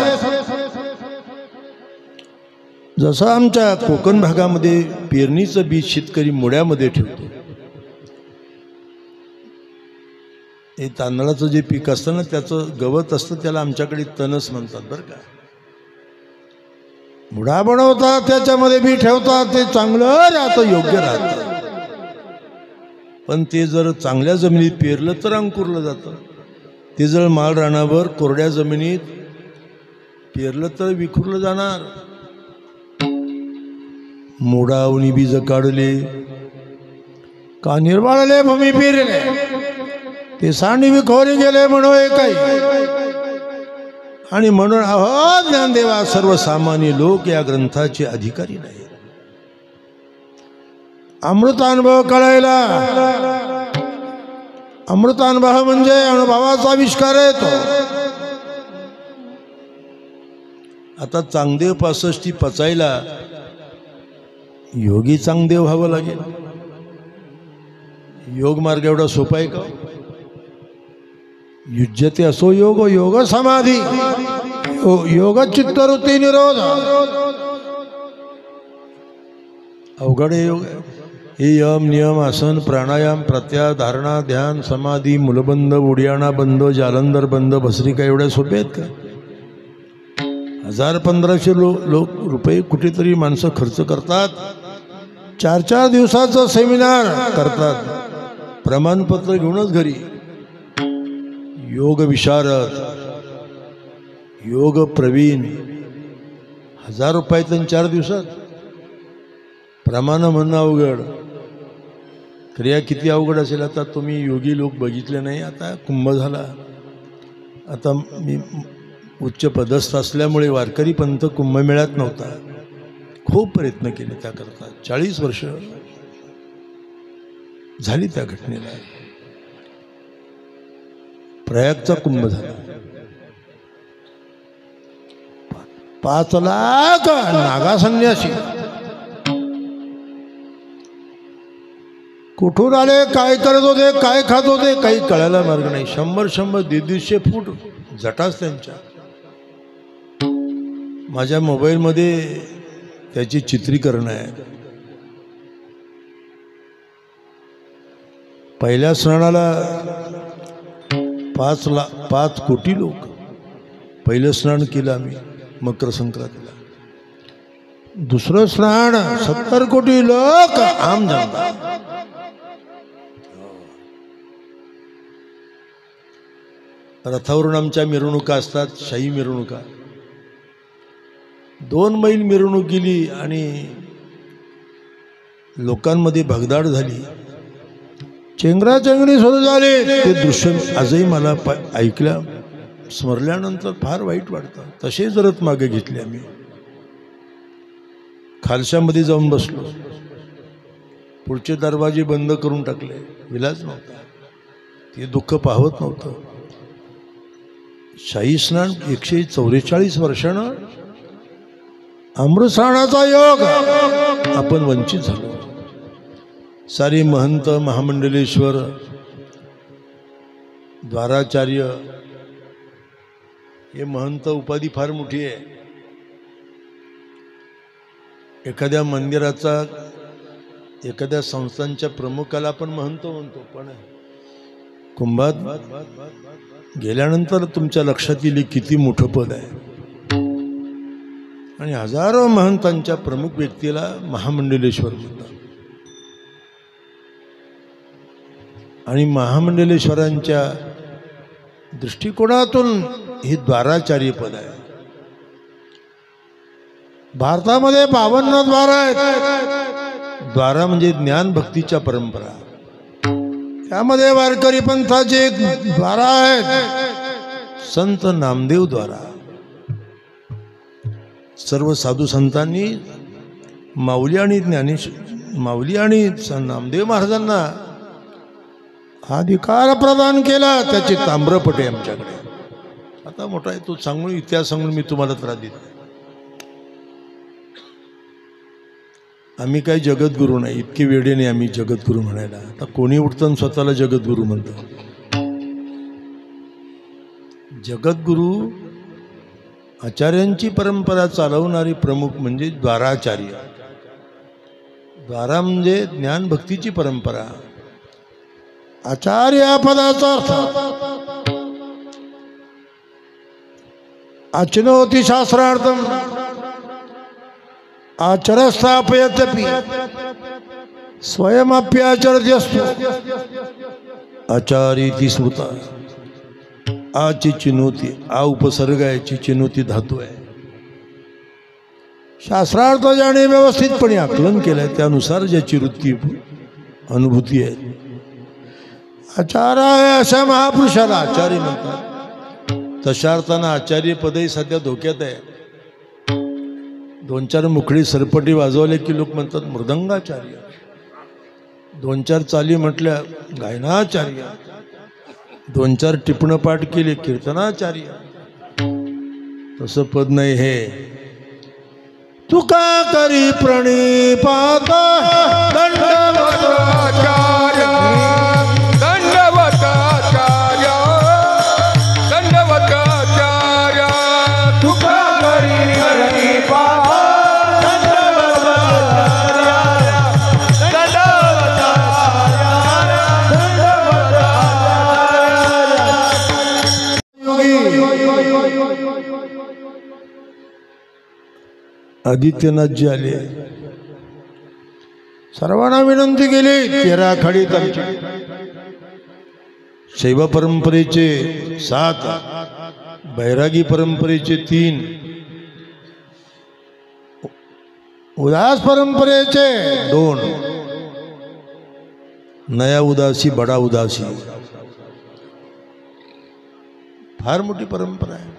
जसं आमच्या कोकण भागामध्ये पेरणीचं बीज शेतकरी मुळ्यामध्ये ठेवतो. हे तांदळाचं जे पीक असतं ना, त्याचं गवत असतं, त्याला आमच्याकडे तणस म्हणतात बरं का. मुळा बनवतात, त्याच्यामध्ये बी ठेवतात, ते चांगलं राहतं, योग्य राहतं. पण ते जर चांगल्या जमिनीत पेरलं तर अंकुरलं जातं. ते जर माळ रानावर कोरड्या जमिनीत पेरलं तर विखुरलं जाणार. मोडावणी बीज काढले का निर्वाळले भूमी पेरले, ते सांडी विखोरी गेले म्हणून काही. आणि म्हणून अहो ज्ञानदेवा, सर्वसामान्य लोक या ग्रंथाचे अधिकारी नाही. अमृतानुभव कळायला, अमृतानुभव म्हणजे अनुभवाचा आविष्कार आहे तो. आता चांगदेव 65 पचायला योगी चांगदेव व्हावं लागेल. योग मार्ग एवढा सोपा आहे का? युज्यते असो योग, योग समाधी, योग चित्तवृत्ती निरोध. अवघड आहे योग. हे यम नियम आसन प्राणायाम प्रत्याहार धारणा ध्यान समाधी मूलबंध उडियाणा बंद जालंधर बंद भस्त्रिका एवढ्या सोपे आहेत का? 1000-1500 लोक रुपये कुठेतरी माणसं खर्च करतात. 4-4 दिवसाचं सेमिनार करतात, प्रमाणपत्र घेऊनच घरी. योग विशारद, योग प्रवीण, 1000 रुपयात 4 दिवसात प्रमाण म्हणणं अवघड. क्रिया किती अवघड असेल. आता तुम्ही योगी लोक बघितले नाही. आता कुंभ झाला. आता मी उच्च पदस्थ असल्यामुळे वारकरी पंथ कुंभमेळ्यात नव्हता. खूप प्रयत्न केले त्याकरता. 40 वर्ष झाली त्या घटनेला. प्रयागचा कुंभ झाला. 5 लाख नागा संन्यासी कुठून आले, काय करत होते, काय खात होते, काही कळायला मार्ग नाही. 100-150 फूट जटाच त्यांच्या. माझ्या मोबाईलमध्ये त्याची चित्रीकरण आहे. पहिल्या स्नानाला 5 कोटी लोक पहिलं स्नान केलं आम्ही मकर संक्रांतीला. दुसरं स्नान 70 कोटी लोक आम जनता. रथावरून आमच्या मिरवणुका असतात, शाही मिरवणुका. 2 मैल मिरवणूक गेली आणि लोकांमध्ये भगदाड झाली, चेंगराचेंगरी सुरू झाली. ते दृश्य आजही मला ऐकल्या स्मरल्यानंतर फार वाईट वाटतं. तसेच रथ मागे घेतले आम्ही. खालशामध्ये जाऊन बसलो. पुढचे दरवाजे बंद करून टाकले. विलाज नव्हता. ते दुःख पाहत नव्हतं. शाही स्नान 144 वर्षानं अमृतस्नानाचा योग आपण वंचित झालो. सारे महंत महामंडलेश्वर द्वाराचार्य हे महंत उपाधी फार मोठी आहे. एखाद्या मंदिराचा एखाद्या संस्थांच्या प्रमुखाला आपण महंत म्हणतो, पण कुंभात गेल्यानंतर तुमच्या लक्षात येईल किती मोठं पद आहे. आणि हजारो महंतांच्या प्रमुख व्यक्तीला महामंडलेश्वर म्हणतात. आणि महामंडलेश्वरांच्या दृष्टिकोनातून हे द्वाराचार्य पद आहे. भारतामध्ये 52 द्वार आहेत. द्वारा म्हणजे ज्ञान भक्तीच्या परंपरा. त्यामध्ये वारकरी पंथाचे एक द्वारा आहेत, संत नामदेव द्वारा. सर्व साधू संतांनी माऊली आणि नामदेव महाराजांना हा अधिकार प्रदान केला, त्याची ताम्रपट आहे आमच्याकडे. आता मोठा आहे तो सांगून इतिहास सांगून मी तुम्हाला त्रास देत. आम्ही काही जगद्गुरू नाही, इतके वेडे नाही आम्ही जगद्गुरू म्हणायला. आता कोणी उठतं स्वतःला जगद्गुरू म्हणतं. जगद्गुरू आचार्यांची परंपरा चालवणारी प्रमुख म्हणजे द्वाराचार्य. द्वारा म्हणजे ज्ञान भक्तीची परंपरा. आचार्य या पदाचा अर्थ आचनोति शास्त्रार्थम आचरस्थापयत्यपि स्वयमप्याचरत्यस्तु आचार्येति स्मृता. आची चिनोती, आ उपसर्ग आहे, ची चिनोती धातू आहे. शास्त्रार्थ ज्याने व्यवस्थितपणे आकलन केलंय त्यानुसार ज्याची वृत्ती अनुभूती आहे, आचार आहे अशा महापुरुषाला आचार्य म्हणतात. तशा अर्थानं आचार्य पदही सध्या धोक्यात आहे. 2-4 मुखडी सरपटी वाजवले की लोक म्हणतात मृदंगाचार्य, 2-4 चाली म्हटल्या गायनाचार्य, 2-4 टिपणं पाठ केले कीर्तनाचार्य. तसं पद नाही हे. तुका करी प्रणिपात दंडवताचार्य दंडवताचार्य दंडवताचार्य तुका करी प्रणिपात आदित्यनाथजी आले, सर्वांना विनंती केली. 13 आखाडीत आमची शैव परंपरेचे 7, बैरागी परंपरेचे 3, उदास परंपरेचे 2, नया उदासी बडा उदासी. फार मोठी परंपरा आहे.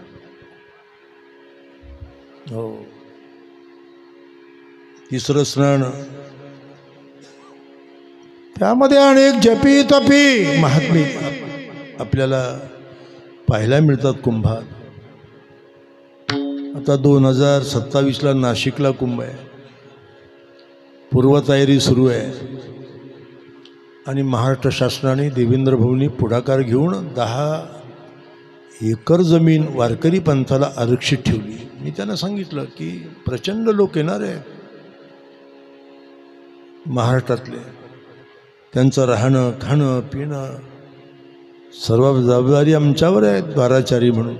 हो. 3रं स्नान, त्यामध्ये अनेक जपी तपी महात्मे आपल्याला पाहायला मिळतात कुंभात. आता 2027ला नाशिकला कुंभ आहे, पूर्वतयारी सुरू आहे. आणि महाराष्ट्र शासनाने देवेंद्र भाऊंनी पुढाकार घेऊन 10 एकर जमीन वारकरी पंथाला आरक्षित ठेवली. मी त्यांना सांगितलं की प्रचंड लोक येणार आहे महाराष्ट्रातले, त्यांचं राहणं खाणं पिणं सर्व जबाबदारी आमच्यावर आहे द्वाराचारी म्हणून.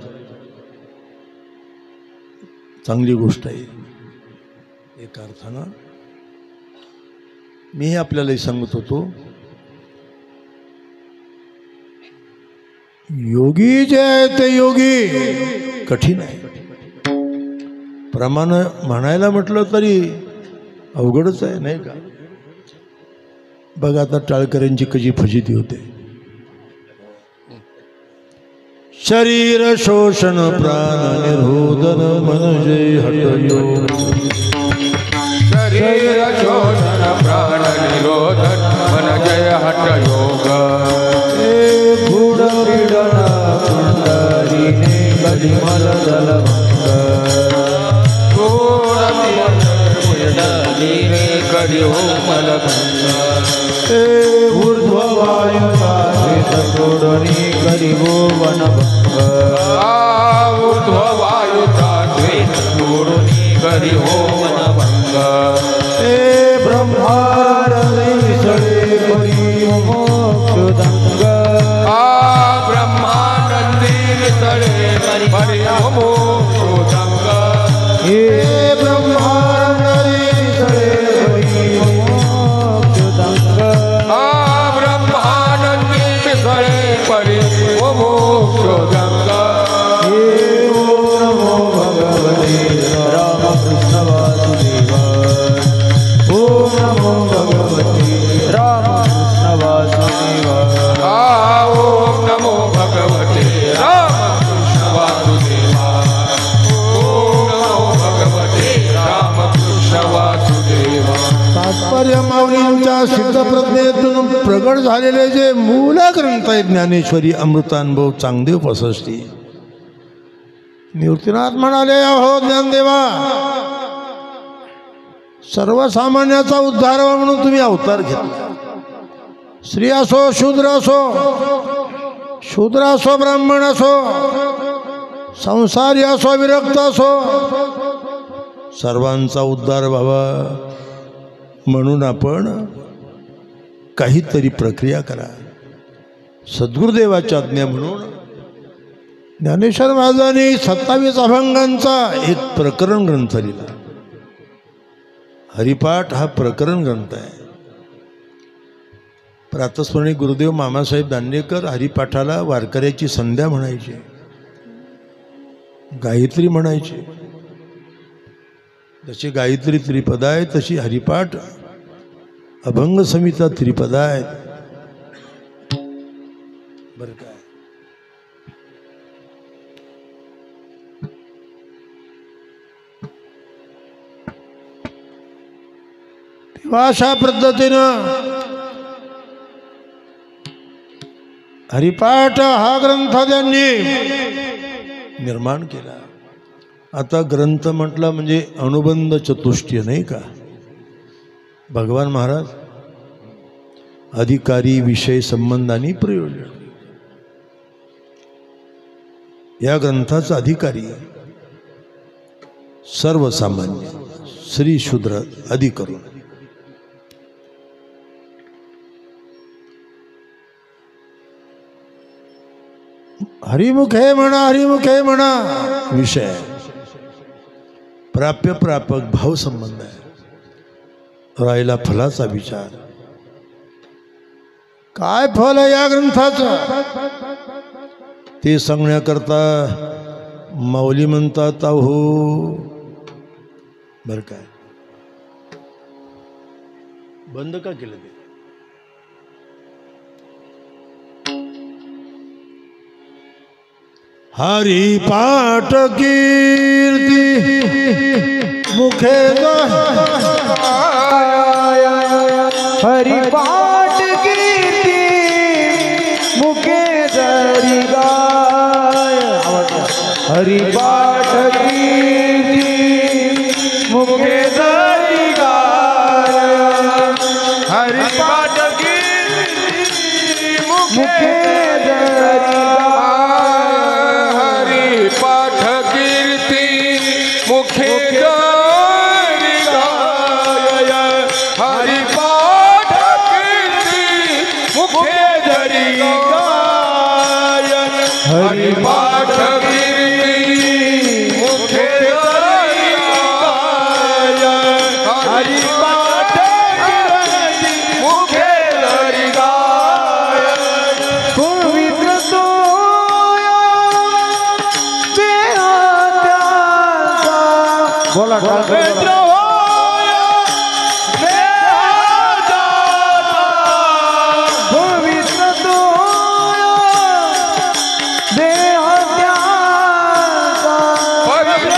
चांगली गोष्ट आहे. एका अर्थानं मी आपल्यालाही सांगत होतो, योगी जे आहे ते योगी कठीण आहे. प्रमाण म्हणायला म्हटलं तरी अवघडच आहे नाही का. बघा आता टाळकऱ्यांची कशी फजिती होते. शरीर शोषण प्राण निरोधन मन जय हटयोग. शरीर शोषण प्राण निरोधन मन जय हटयोग. गुण क्रीडना पुंडरीने कलिमल दलभंग. पुंडरीने कलिहो मलभंग. ऊर्ध्ववायुता तोडणी करिवो वनभंग. ऊर्ध्ववायुता तोडणी करिहो वनभंग. ब्रह्मारणे सळे करी मोक्षदंग. ब्रह्मानंदी तळे परि मोक्षदंग. हे ब्रह्मारणे सळे करी मोक्षदंग. ब्रह्मानंदी तळे परि मोक्षदंग. हे ओम नमो भगवते रामकृष्ण वासुदेवाय. ओम नमो भगवते रामकृष्ण वासुदेवाय. ओम नमो भगवते रामकृष्ण वासुदेवाय. ओम नमो भगवते रामकृष्ण वासुदेवाय. आचार्य माऊलींच्या सिद्धप्रज्ञेतून प्रगट झालेले जे मूल ग्रंथ आहे ज्ञानेश्वरी अमृतानुभव चांगदेव पसष्टी, निवृत्तीनाथ म्हणाले, अहो ज्ञानदेवा, सर्वसामान्याचा उद्धार व्हावा म्हणून तुम्ही अवतार घेतला. स्त्री असो, शूद्र असो, ब्राह्मण असो, संसारी असो, विरक्त असो, सर्वांचा उद्धार व्हावा म्हणून आपण काहीतरी प्रक्रिया करा. सद्गुरुदेवाची आज्ञा म्हणून ज्ञानेश्वर महाराजांनी 27 अभंगांचा एक प्रकरण ग्रंथ लिहिला. हरिपाठ हा प्रकरण ग्रंथ आहे. प्रातस्मरणीय गुरुदेव मामासाहेब दांडेकर हरिपाठाला वारकऱ्याची संध्या म्हणायचे, गायत्री म्हणायचे. जशी गायत्री त्रिपदा आहे तशी हरिपाठ अभंग संहिता त्रिपदा आहेत. बरं काय, तेव्हा अशा पद्धतीनं हरिपाठ हा ग्रंथ त्यांनी निर्माण केला. आता ग्रंथ म्हटला म्हणजे अनुबंध चतुष्टय नाही का. भगवान महाराज अधिकारी, विषय, संबंध आणि प्रयोजन या ग्रंथाचा अधिकारी सर्वसामान्य श्री शूद्र अधिकरून. हरिमुखे म्हणा विषय, प्राप्य प्रापक भाव संबंध आहे. राहिला फलाचा विचार. काय फल आहे या ग्रंथाचं ते सांगण्याकरता माऊली म्हणतात, अहो बर काय बंद का केलं ते. हरिपाठ कीर्ती मुखे हरिपाठ कीर्ती मुखे जरी गाय. हरिपाठ कीर्ती मुखे जरी गाय. हरिपाठ कीर्ती मुखे जरी हरिपाठ कीर्ती मुखे जरी गाय. हरिपाठ कीर्ती मुखे जरी गाय. हरिपाठ कीर्ती मुखे जरी गाय. हरिपाठ कीर्ती मुखे जरी गाय. पवित्र तो बोला पवित्र होय देहाचा. पवित्र तो देहाचा. पवित्र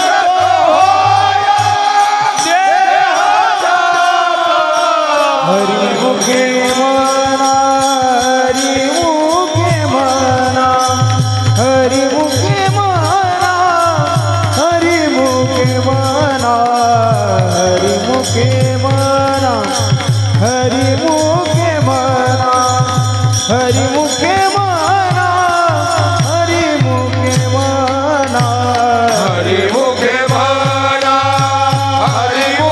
होय देहाचा. हरिमुखे म्हणा, हरिमुखे म्हणा, हरिमुखे म्हणा, हरिमुखे म्हणा, हरिमुखे म्हणा, हरिमुखे म्हणा, हरिमुखे म्हणा, हरिमुखे म्हणा. हरिमुखे म्हणा, हरिमुखे म्हणा,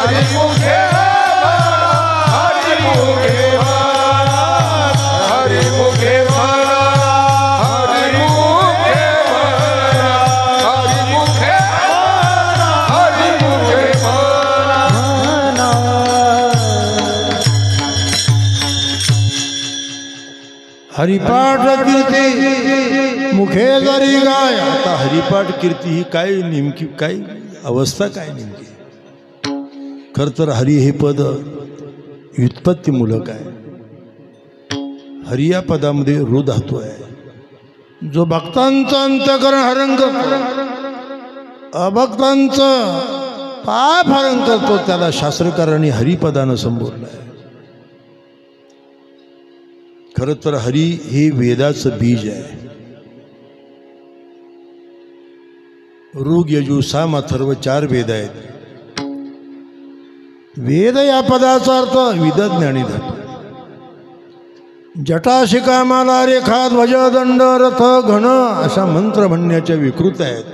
हरिमुखे म्हणा, हरिमुखे म्हणा, हरिमुखे म्हणा, हरिमुखे म्हणा, हरिमुखे म्हणा, हरिमुखे म्हणा. हरिपाठ कीर्ती मुखे जरी गाय. आता हरिपाठ कीर्ती ही काय नेमकी, काय अवस्था, काय नेमकी. खर तर हरी हे पद व्युत्पत्तीमूलक आहे. हरी या पदामध्ये रु धातू आहे, जो भक्तांचं अंतकरण हरण करतो, अभक्तांचं पाफारण करतो त्याला शास्त्रकारांनी हरिपदानं संबोधलं आहे. खरं तर हरी हे वेदाचं बीज आहे. ऋग यजु साम अथर्व 4 वेद आहेत. वेद या पदाचा अर्थ विदज्ञानी धातू. जटाशिका माला रेखा ध्वज दंड रथ घन अशा मंत्र म्हणण्याच्या विकृत आहेत.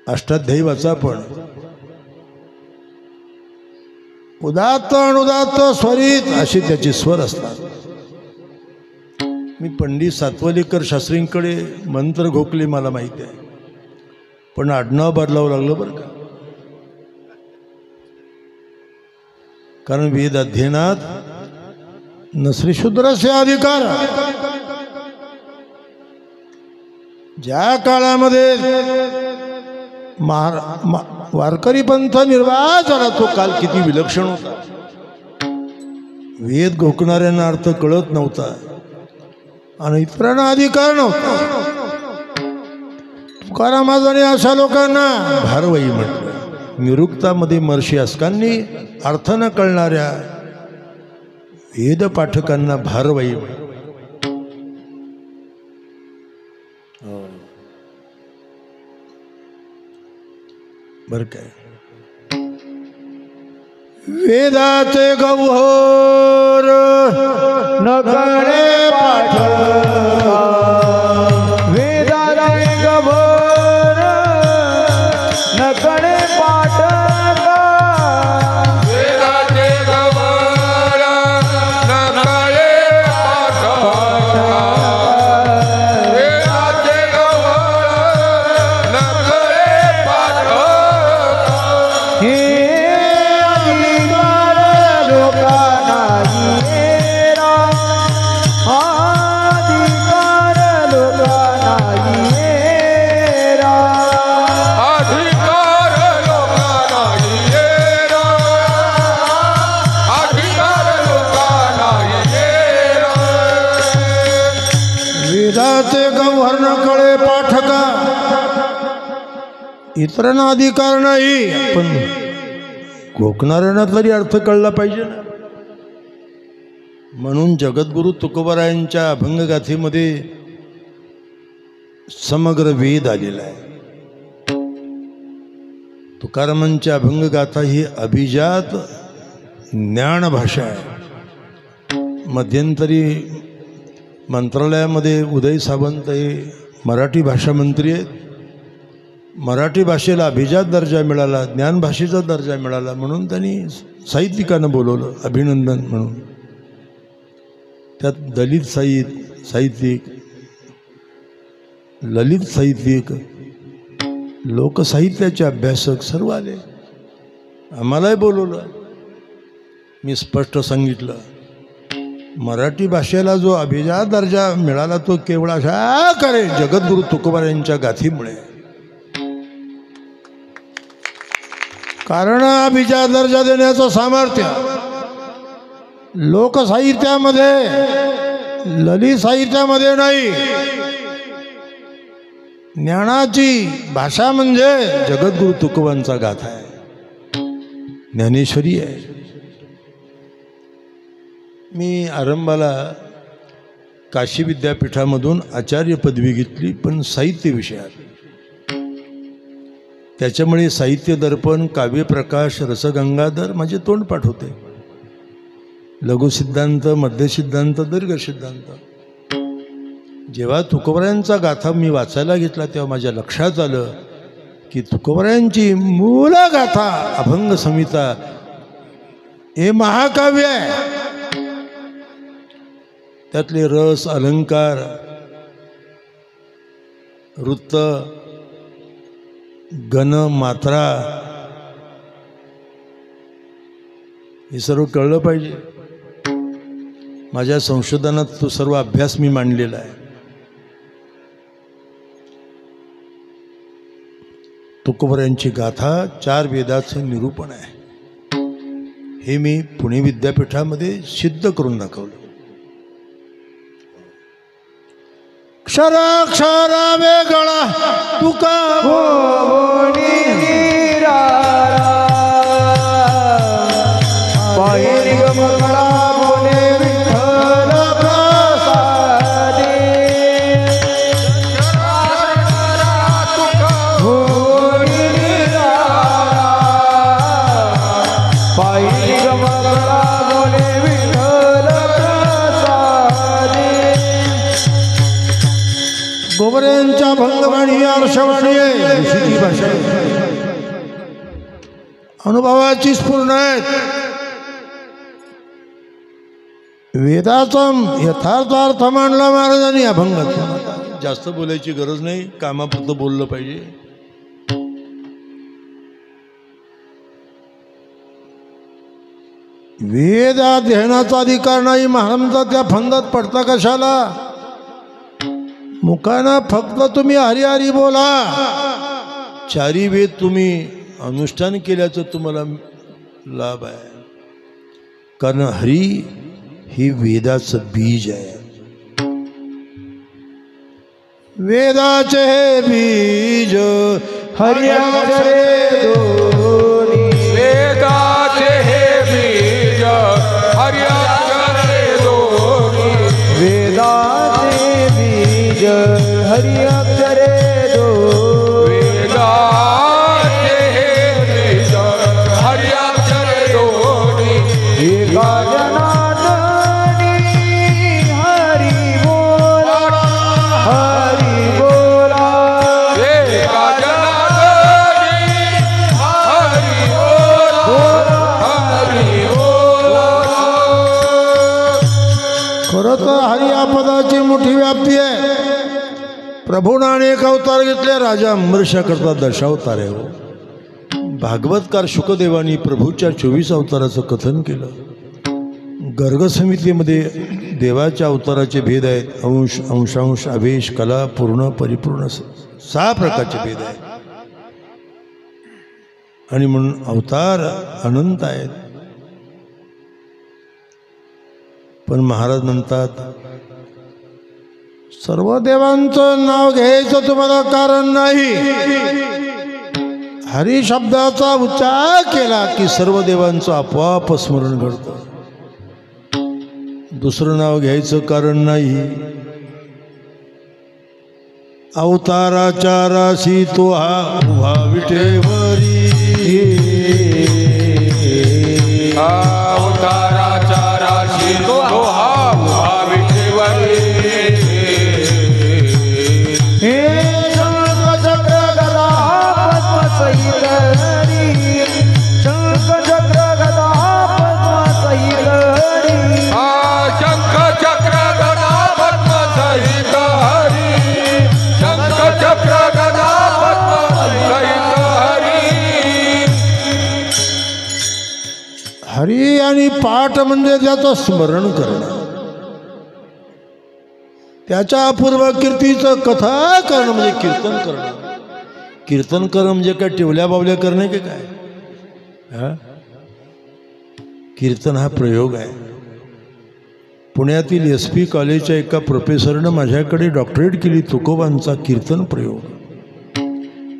अष्टाध्यायी वाचा पण उदात्त अनुदात्त स्वरित असे त्याचे स्वर असतात. मी पंडित सातवलीकर शास्त्रींकडे मंत्र घोकले मला माहिती आहे, पण आडनाव बदलावं लागलं बरं का. कारण वेद अध्ययनात नसरी शूद्रस्य अधिकार. ज्या काळामध्ये वारकरी पंथ निर्वाह झाला तो काल किती विलक्षण होता. वेद घोकणाऱ्यांना अर्थ कळत नव्हता आणि इतरांना अधिकार नव्हता. तुकारामाने अशा लोकांना भारवई म्हटलं. निरुक्तामध्ये महर्षी अस्कांनी अर्थ न कळणाऱ्या वेद पाठकांना भारवई म्हटलं. बर काय वेदाचे गौहर नकळे पाठ वेदाचे गभोर नकळे पाठ वेदाचे गवर नकळे पाठ. वेदाचे गवर नकळे पाठ. हे अधिकार लोकांना येरा अधिकार लोकांना येरा अधिकार लोकांना येरा. अधिकार लोकांना येरा. वेदाचे गौहर न कळे पाठका. इतरांना अधिकार नाही, पण घोकणाऱ्यांना तरी अर्थ कळला पाहिजे ना. म्हणून जगद्गुरु तुकोबारायांच्या अभंगगाथेमध्ये समग्र वेद आलेला आहे. तुकारामांच्या अभंगगाथा ही अभिजात ज्ञान भाषा आहे. मध्यंतरी मंत्रालयामध्ये उदय सावंत हे मराठी भाषा मंत्री आहेत. मराठी भाषेला अभिजात दर्जा मिळाला, ज्ञान भाषेचा दर्जा मिळाला, म्हणून त्यांनी साहित्यिकांना बोलवलं अभिनंदन म्हणून. त्यात दलित साहित्यिक, ललित साहित्यिक, लोकसाहित्याचे अभ्यासक सर्व आले. आम्हालाही बोलवलं. मी स्पष्ट सांगितलं, मराठी भाषेला जो अभिजात दर्जा मिळाला तो केवळ अशा करे जगद्गुरु तुकोबारायांच्या गाथीमुळे. कारण अभिजात दर्जा देण्याचं सामर्थ्य लोकसाहित्यामध्ये, ललित साहित्यामध्ये नाही. ज्ञानाची भाषा म्हणजे जगद्गुरु तुकोबांचा गाथा आहे, ज्ञानेश्वरी आहे. मी आरंभाला काशी विद्यापीठामधून आचार्य पदवी घेतली, पण साहित्य विषयात. त्याच्यामुळे साहित्य दर्पण, काव्यप्रकाश, रसगंगाधर माझे तोंडपाठ होते. लघुसिद्धांत, मध्यसिद्धांत, दीर्घ सिद्धांत. जेव्हा तुकोबारायांचा गाथा मी वाचायला घेतला तेव्हा माझ्या लक्षात आलं की तुकोबारायांची मूळ गाथा अभंग संहिता हे महाकाव्य आहे. त्यातले रस, अलंकार, वृत्त, गण, मात्रा हे सर्व कळलं पाहिजे. माझ्या संशोधनात तो सर्व अभ्यास मी मांडलेला आहे. तुकोबारायांची गाथा 4 वेदाचं निरूपण आहे. हे मी पुणे विद्यापीठामध्ये सिद्ध करून दाखवलं. क्षरा वेगळा तुका पायरी गमगळा बोले विठ्ठल प्रसादे पायरी गमगळा बोले विठ्ठल प्रसादे गोबऱ्यांच्या भंगवाणी आरशवाणी आहे ऋषीची भाषा आहे. अनुभवाची स्फुरण आहेत. वेदाचा यथार्थ अर्थ मांडला महाराजांनी अभंगात. जास्त बोलायची गरज नाही, कामापुरतं बोललं पाहिजे. वेद अध्ययनाचा अधिकार नाही महाराजांचा, त्या फंदात पडता कशाला? मुखानं फक्त तुम्ही हरी हरी बोला. चारी वेद तुम्ही अनुष्ठान केल्याचं तुम्हाला लाभ आहे. कारण हरी ही वेदाचं बीज आहे. वेदाचे हे बीज हरियाचे दोन्ही. वेदाचे हे बीज हरियाचे दोन्ही. वेदाचे बीज हरि अक्षरे दोन्ही. वेदाचे हे बीज हरियाचे दोन्ही. एका जनार्दनी हरि बोला हरि बोला. एका जनार्दनी हरि बोला हरि बोला. खरं तर हरी या पदाची मोठी व्याप्ती आहे. प्रभूनं अनेक अवतार घेतले. राजा अमरशा करता दशावतार आहे हो. भागवतकार शुकदेवानी प्रभूच्या 24 अवताराचं कथन केलं. गर्गसमितीमध्ये देवाच्या अवताराचे भेद आहेत. अंश, अंशांश, आवेश, कला, पूर्ण, परिपूर्ण 6 प्रकारचे भेद आहेत. आणि म्हणून अवतार अनंत आहेत. पण महाराज म्हणतात सर्व देवांचं नाव घ्यायचं तुम्हाला कारण नाही. हरी शब्दाचा उच्चार केला की सर्व देवांचं आपोआप स्मरण घडतं. दुसरं नाव घ्यायचं कारण नाही. अवताराच्या राशी तो हा उभा विटेवरी. अवताराच्या राशी तो हा उभा विठेवरी. हे शंख चक्र गदा पद्म सहित हरी. शंख चक्र गदा पद्म सहित हरी. शंख चक्र गदा पद्म सहित हरी. शंख चक्र गदा पद्म सहित हरी. हरी आणि पाठ म्हणजे त्याचं स्मरण करणं. त्याच्या अपूर्व कीर्तीचं कथा करणं म्हणजे कीर्तन करणं. कीर्तन करणं म्हणजे काय टिवल्या बावल्या करणे की काय? कीर्तन हा प्रयोग आहे. पुण्यातील SP कॉलेजच्या एका प्रोफेसरनं माझ्याकडे डॉक्टरेट केली तुकोबांचा कीर्तन प्रयोग.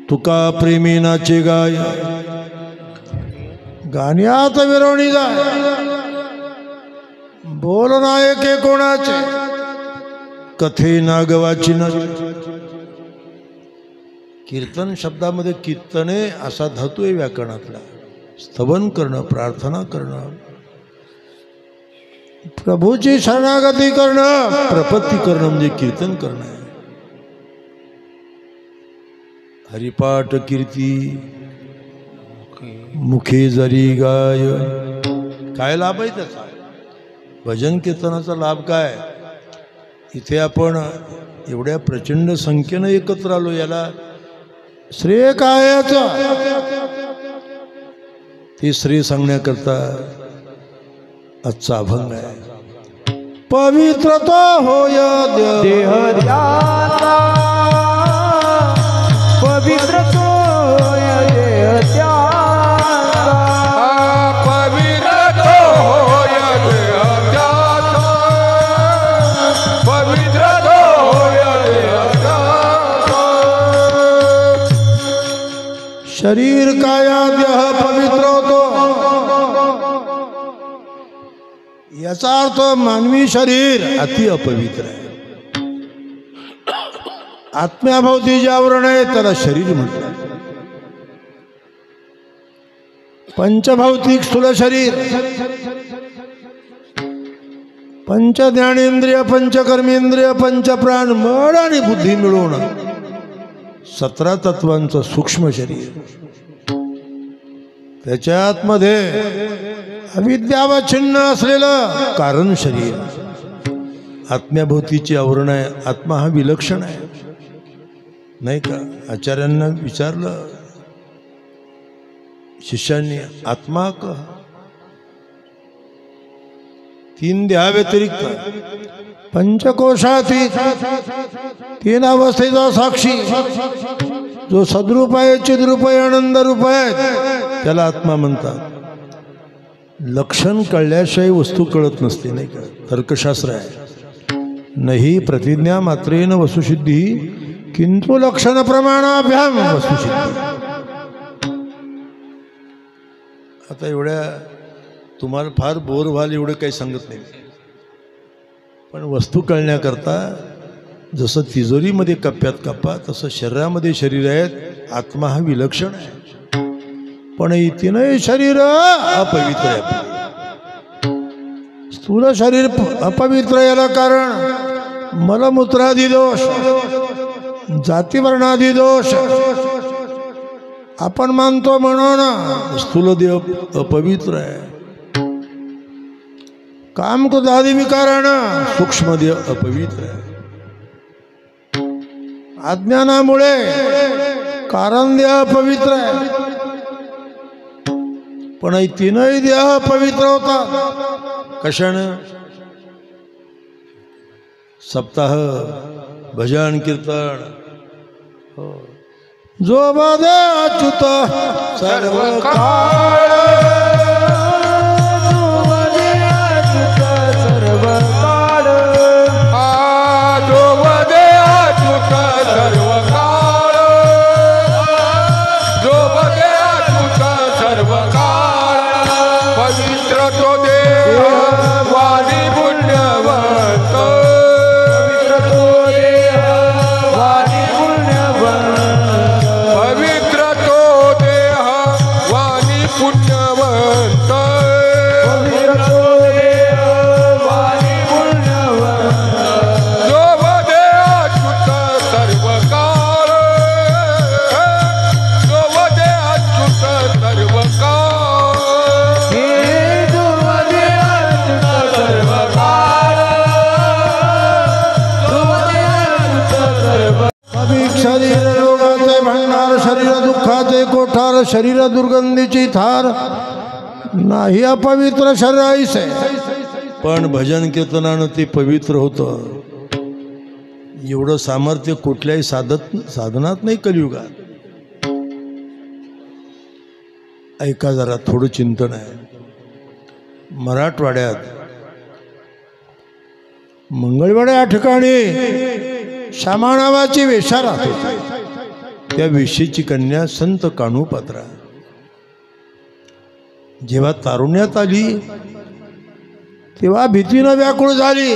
तुका प्रेमी नाचे गाय गाण्यात विरवणी जाय बोल नायके कोणाचे कथे नागवाची न. कीर्तन शब्दामध्ये कीर्तने असा धातू आहे व्याकरणातला. स्तवन करणं, प्रार्थना करणं, प्रभूची शरणागती करणं, प्रपत्ती करणं म्हणजे कीर्तन करणं आहे. हरिपाठ कीर्ती मुखे जरी गाय. काय लाभ आहे त्याचा? भजन कीर्तनाचा लाभ काय? इथे आपण एवढ्या प्रचंड संख्येनं एकत्र आलो. याला श्रेय काय याचं? ते श्रेय सांगण्याकरता आजचा अभंग आहे. पवित्र तो होय देह ध्याना पवित्र होय देह ध्याना. पवित्र तो होय देह ध्याना. पवित्र तो होय देह शरीर काया देह पवित्र होतो. याचा अर्थ मानवी शरीर अति अपवित्र आहे. आत्म्याभोवती जे आवरण आहे त्याला शरीर म्हटलं. पंचभौतिक स्थूल शरीर, पंच ज्ञानेंद्रिय, पंचकर्मेंद्रिय, पंचप्राण, मन आणि बुद्धी मिळवून 17 तत्वांचं सूक्ष्म शरीर. त्याच्यात मध्ये अविद्यावच्छिन्न असलेलं कारण शरीर. आत्म्याभोवतीची आवरण आहे. आत्मा हा विलक्षण आहे नाही का. आचार्यांना विचारलं शिष्यांनी, आत्मा का 3 देहाव्यतिरिक्त पंचकोशातीत 3 अवस्थेचा साक्षी जो सद्रूप आहे, चिद्रूप आहे, आनंद रूप आहे त्याला आत्मा म्हणतात. लक्षण कळल्याशिवाय वस्तू कळत नसते नाही का. तर्कशास्त्र आहे. नाही प्रतिज्ञा मात्रेन वस्तुसिद्धी किंतु लक्षण प्रमाणाभ्याम वस्तुसिद्धी. आता एवढ्या तुम्हाला फार बोर व्हाल एवढं काही सांगत नाही, पण वस्तू कळण्याकरता जसं तिजोरीमध्ये कप्प्यात कप्पा तसं शरीरामध्ये शरीर आहेत. आत्मा हा विलक्षण आहे, पण ही 3 शरीर अपवित्र आहे. स्थूल शरीर अपवित्र याला कारण मलमूत्रादी दोष, जातीवर्णादी दोष आपण मानतो म्हणून स्थूल देह अपवित्र आहे. काम क्रोधादी विकारानं सूक्ष्म देह अपवित्र आहे. अज्ञानामुळे कारण देह पवित्र आहे, पण हे 3 देह पवित्र होतात. कशानं? सप्ताह, भजन, कीर्तन. जो बदे अच्युत सर्व काळ, सर्व काळ, जो बदे अच्युत सर्व काळ, जो बदे अच्युत सर्व काळ. पवित्र तो देव वाणी पुण्यवंत, पवित्र तो देह वाणी पुण्यवंत, पवित्र तो देह वाणी पुण्यवंत. पवित्र तो देह वाणी पुण्यवंत, जो बदे अच्युत सर्व काळ, जो बदे अच्युत सर्व काळ. हे जो मध्ये अच्युत सर्व काळ, जो मध्ये अच्युत सर्व. अभिक शरीर रोगाचे भांडार, शरीर दुःखाचे कोठार, शरीर दुर्गंधीची थार. नाही अपवित्र शरीर ऐसे, पण भजन कीर्तनानं ते पवित्र होतं. एवढं सामर्थ्य कुठल्याही साधनात नाही कलियुगात. ऐका जरा, थोडं चिंतन आहे. मराठवाड्यात मंगळवाड्या या ठिकाणी श्यामा नावाची वेश्या राहते. त्या वेश्येची कन्या संत कान्होपात्रा जेव्हा तारुण्यात आली तेव्हा भीतीनं व्याकुळ झाली.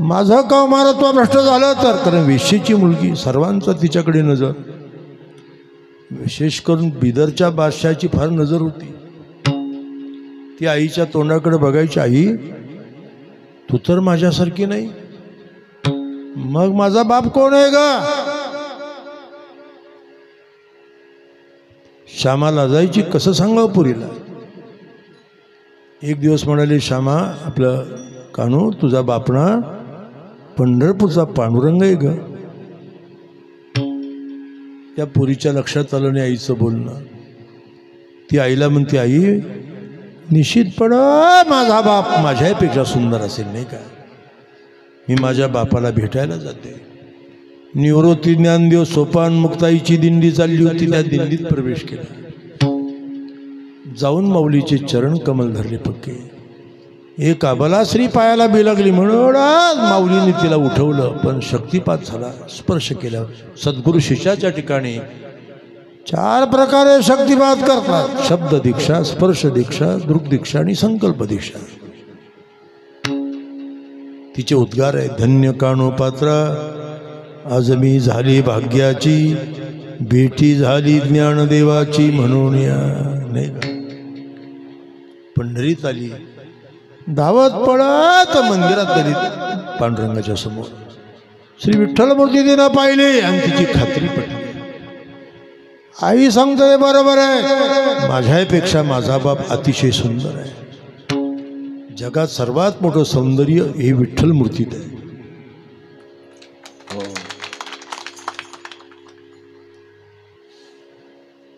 माझं कौमारत्व भ्रष्ट झालं तर, कारण वेश्येची मुलगी, सर्वांचा तिच्याकडे नजर. विशेष करून बिदरच्या बादशाची फार नजर होती. ती आईच्या तोंडाकडे बघायची, आई तू तर माझ्यासारखी नाही, मग माझा बाप कोण आहे ग? श्यामा लाजायची, कसं सांगावं पुरीला. एक दिवस म्हणाले, श्यामा आपलं कान्हो, तुझा बापणा पंढरपूरचा पांडुरंग आहे ग. त्या पुरीच्या लक्षात आलं नाही आईचं बोलणं. ती आईला म्हणते, आई निश्चितपणे माझा बाप माझ्यापेक्षा सुंदर असेल नाही का. मी माझ्या बापाला भेटायला जाते. निवृत्ती ज्ञानदेव सोपान मुक्ताईची दिंडी चालली होती, त्या दिंडीत प्रवेश केला. जाऊन माऊलीचे चरण कमल धरले पक्के. एक अबलाश्री पायाला बिलगली म्हणून माऊलीने तिला उठवलं, पण शक्तिपात झाला. स्पर्श केला. सद्गुरु शिष्याच्या ठिकाणी 4 प्रकारे शक्तिपात करतात. शब्द दीक्षा, स्पर्श दीक्षा, दृक दीक्षा आणि संकल्प दीक्षा. तिचे उद्गार आहे, धन्य कानो पात्र आज मी झाली भाग्याची, भेटी झाली ज्ञानदेवाची म्हणून या. नाही का? पंढरीत आली, धावत पळत मंदिरात गेली पांडुरंगाच्या समोर. श्री विठ्ठल मूर्ती तिनं पाहिली आणि तिची खात्री पटली. आई सांगतोय बरोबर आहे, माझ्यापेक्षा माझा बाप अतिशय सुंदर आहे. जगात सर्वात मोठं सौंदर्य हे विठ्ठल मूर्तीत आहे.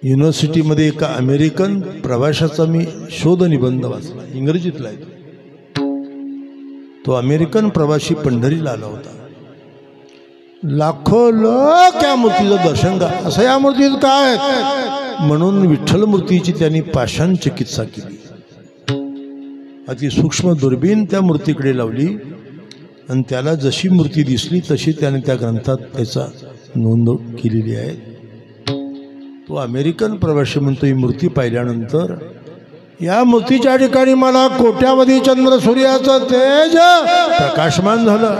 युनिव्हर्सिटीमध्ये एका अमेरिकन प्रवाशाचा मी शोध निबंध वाचला, इंग्रजीतला आहे. तो अमेरिकन प्रवासी पंढरीला आला होता. लाखो लोक या मूर्तीचं दर्शन करा, असं या मूर्तीत काय म्हणून विठ्ठल मूर्तीची त्यांनी पाषाण चिकित्सा केली. अति सूक्ष्म दुर्बीण त्या मूर्तीकडे लावली आणि त्याला जशी मूर्ती दिसली तशी त्याने त्या ग्रंथात त्याचा नोंद केलेली आहे. तो अमेरिकन प्रवासी म्हणतो, ही मूर्ती पाहिल्यानंतर या मूर्तीच्या ठिकाणी मला कोट्यावधी चंद्र सूर्याचं तेज प्रकाशमान झालं.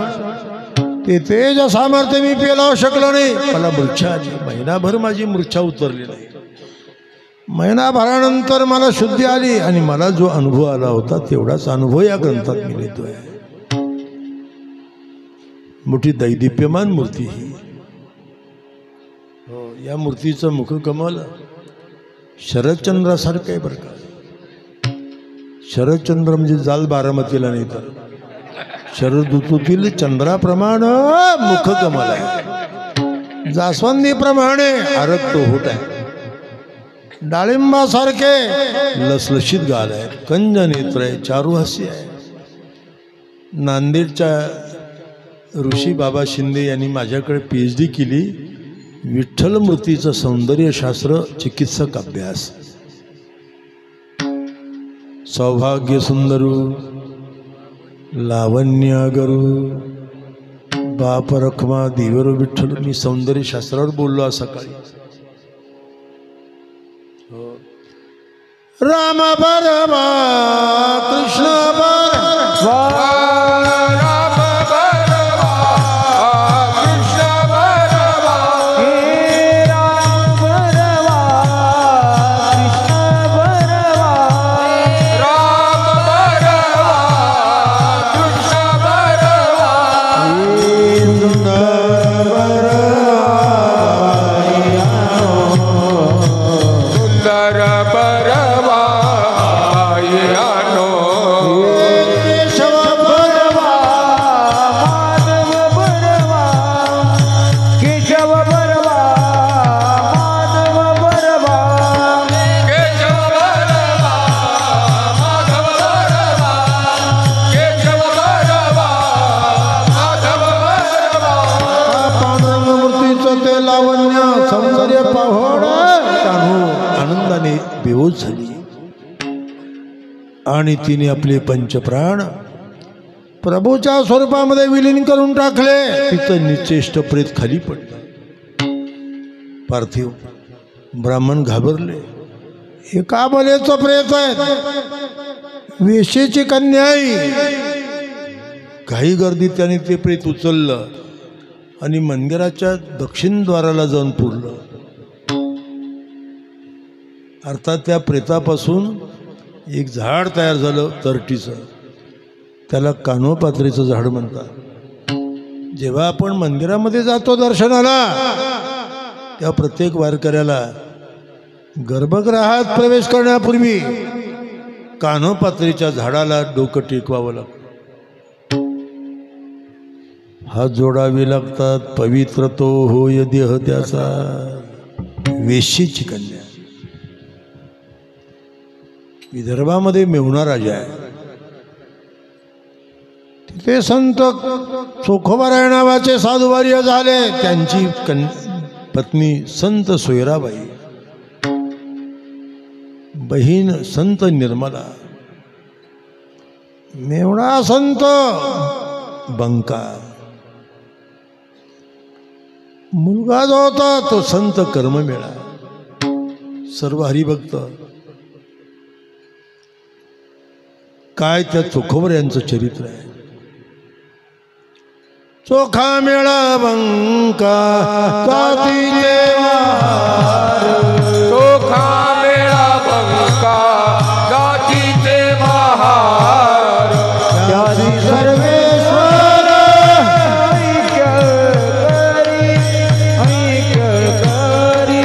ते तेज सामर्थ्य मी पेलावू शकलो नाही. मला मूर्छा आली. महिनाभर माझी मूर्छा उतरली नाही. महिनाभरानंतर मला शुद्धी आली आणि मला जो अनुभव आला होता तेवढाच अनुभव या ग्रंथात मी लिहितोय. मोठी दैदिप्यमान मूर्ती ही. हो, या मूर्तीचं मुखकमल शरदचंद्रासारखं आहे बरं का. शरदचंद्र म्हणजे जाल बारामतीला नाही तर शरद ऋतूतील चंद्राप्रमाणे मुखकमल आहे. जास्वंदीप्रमाणे आरक्त होत आहे. डाळिंबासारखे लसलशीत गाल आहे. कंज नेत्र आहे. चारुहास्य आहे. नांदेडच्या ऋषी बाबा शिंदे यांनी माझ्याकडे PhD केली. विठ्ठल मूर्तीचं सौंदर्यशास्त्र चिकित्सक अभ्यास. सौभाग्य सुंदरू लावण्यागरू बाप रखमा देवर विठ्ठल. मी सौंदर्यशास्त्रावर बोललो आज सकाळी. राम बरवा कृष्ण बरवा बेहोश झाली आणि तिने आपले पंचप्राण प्रभूच्या स्वरूपामध्ये विलीन करून टाकले. तिचं निचेष्ट प्रेत खाली पडलं. पार्थिव ब्राह्मण घाबरले. हे का बलेचं प्रेत आहे? वेशेची कन्या आहे. काही गर्दीत त्याने ते प्रेत उचललं आणि मंदिराच्या दक्षिण द्वाराला जाऊन पुरलं. अर्थात त्या प्रेतापासून एक झाड तयार झालं तरटीचं. त्याला कानोपात्रीचं झाड म्हणतात. जेव्हा आपण मंदिरामध्ये जातो दर्शनाला तेव्हा प्रत्येक वारकऱ्याला गर्भगृहात प्रवेश करण्यापूर्वी कानोपात्रीच्या झाडाला डोकं टेकवावं लागतं. हात जोडावे लागतात. पवित्र तो होय देह त्याचा. वेश्येची कन्या. विदर्भामध्ये मेहुणा राजा आहे. तिथे संत चोखोबाराय नावाचे साधुवार्य झाले. त्यांची पत्नी संत सोयराबाई, बहीण संत निर्मला, मेहुणा संत बंका, मुलगा जो होता तो संत कर्ममेळा. सर्व हरिभक्त काय त्या चोखोबर यांचं चरित्र आहे. चोखा मेळा बंका जातीचे महार, चोखा मेळा बंका जातीचे महार, त्यादी सर्वेश्वर ऐक्य करी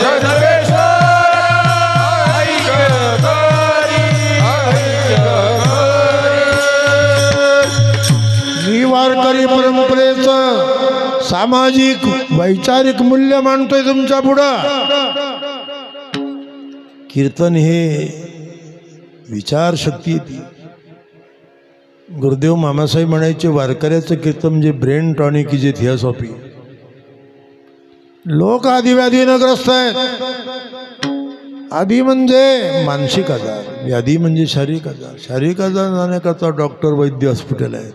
सर्वेश्वर ऐक्य करी, ऐक्य करी. मी वारकरी परंपरेचं सामाजिक वैचारिक मूल्य मानतोय तुमच्या पुढं. कीर्तन हे विचारशक्ती ती. गुरुदेव मामासाहेब म्हणायचे वारकऱ्याचं कीर्तन म्हणजे ब्रेन टॉनिक की जे थिओसॉफी. लोक आदिव्याधीनं ग्रस्त आहेत. आधी म्हणजे मानसिक आजार, व्याधी म्हणजे शारीरिक आजार. शारीरिक आजार जाण्याकरता डॉक्टर वैद्य हॉस्पिटल आहेत,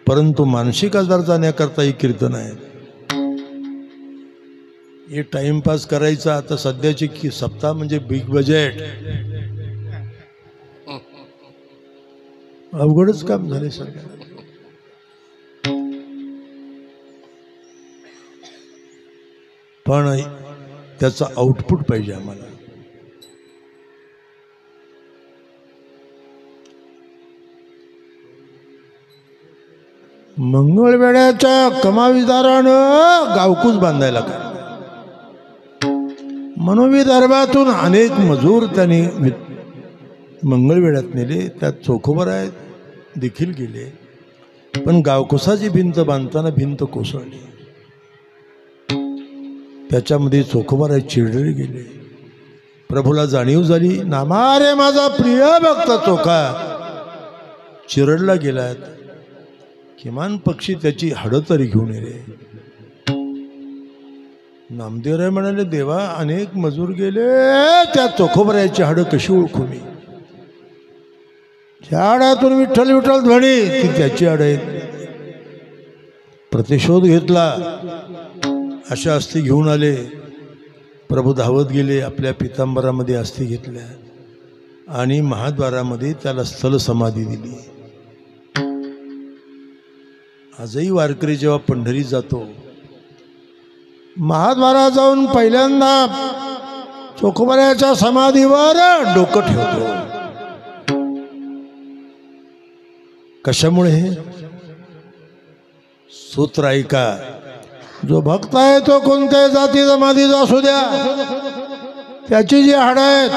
परंतु मानसिक आजार जाण्याकरता ही कीर्तन आहे. हे टाइमपास करायचा. आता सध्याची सप्ताह म्हणजे बिग बजेट, अवघडच काम झाले सगळं. पण त्याचा आउटपुट पाहिजे आम्हाला. मंगळवेड्याच्या कमाविदारानं गावकूच बांधायला काय. मनोविदर्भातून अनेक मजूर त्यांनी मंगळवेढ्यात नेले. त्यात चोखोबर आहेत देखील गेले, पण गावकुसाची भिंत बांधताना भिंत कोसळली. त्याच्यामध्ये चोखोबर आहेत चिरडले गेले. प्रभूला जाणीव झाली, नामारे माझा प्रिय भक्त चोखा चिरडला गेलात, किमान पक्षी त्याची हाडं तरी घेऊन येले. नामदेवराय म्हणाले, देवा अनेक मजूर गेले, त्या चोखोबराची हाडं कशी ओळखू मी? त्या हाडातून विठ्ठल विठ्ठल ध्वनी, ती त्याची हाडं आहेत. प्रतिशोध घेतला, अशा अस्थी घेऊन आले. प्रभू धावत गेले, आपल्या पितांबरामध्ये अस्थी घेतल्या आणि महाद्वारामध्ये त्याला स्थल समाधी दिली. आजही वारकरी जेव्हा पंढरीत जातो, महाद्वारात जाऊन पहिल्यांदा चोखोबऱ्याच्या समाधीवर डोकं ठेवतो. कशामुळे? हे सूत्र ऐका. जो भक्त आहे तो कोणत्याही जाती जमातीचा असू द्या, त्याची जी हाडं आहेत,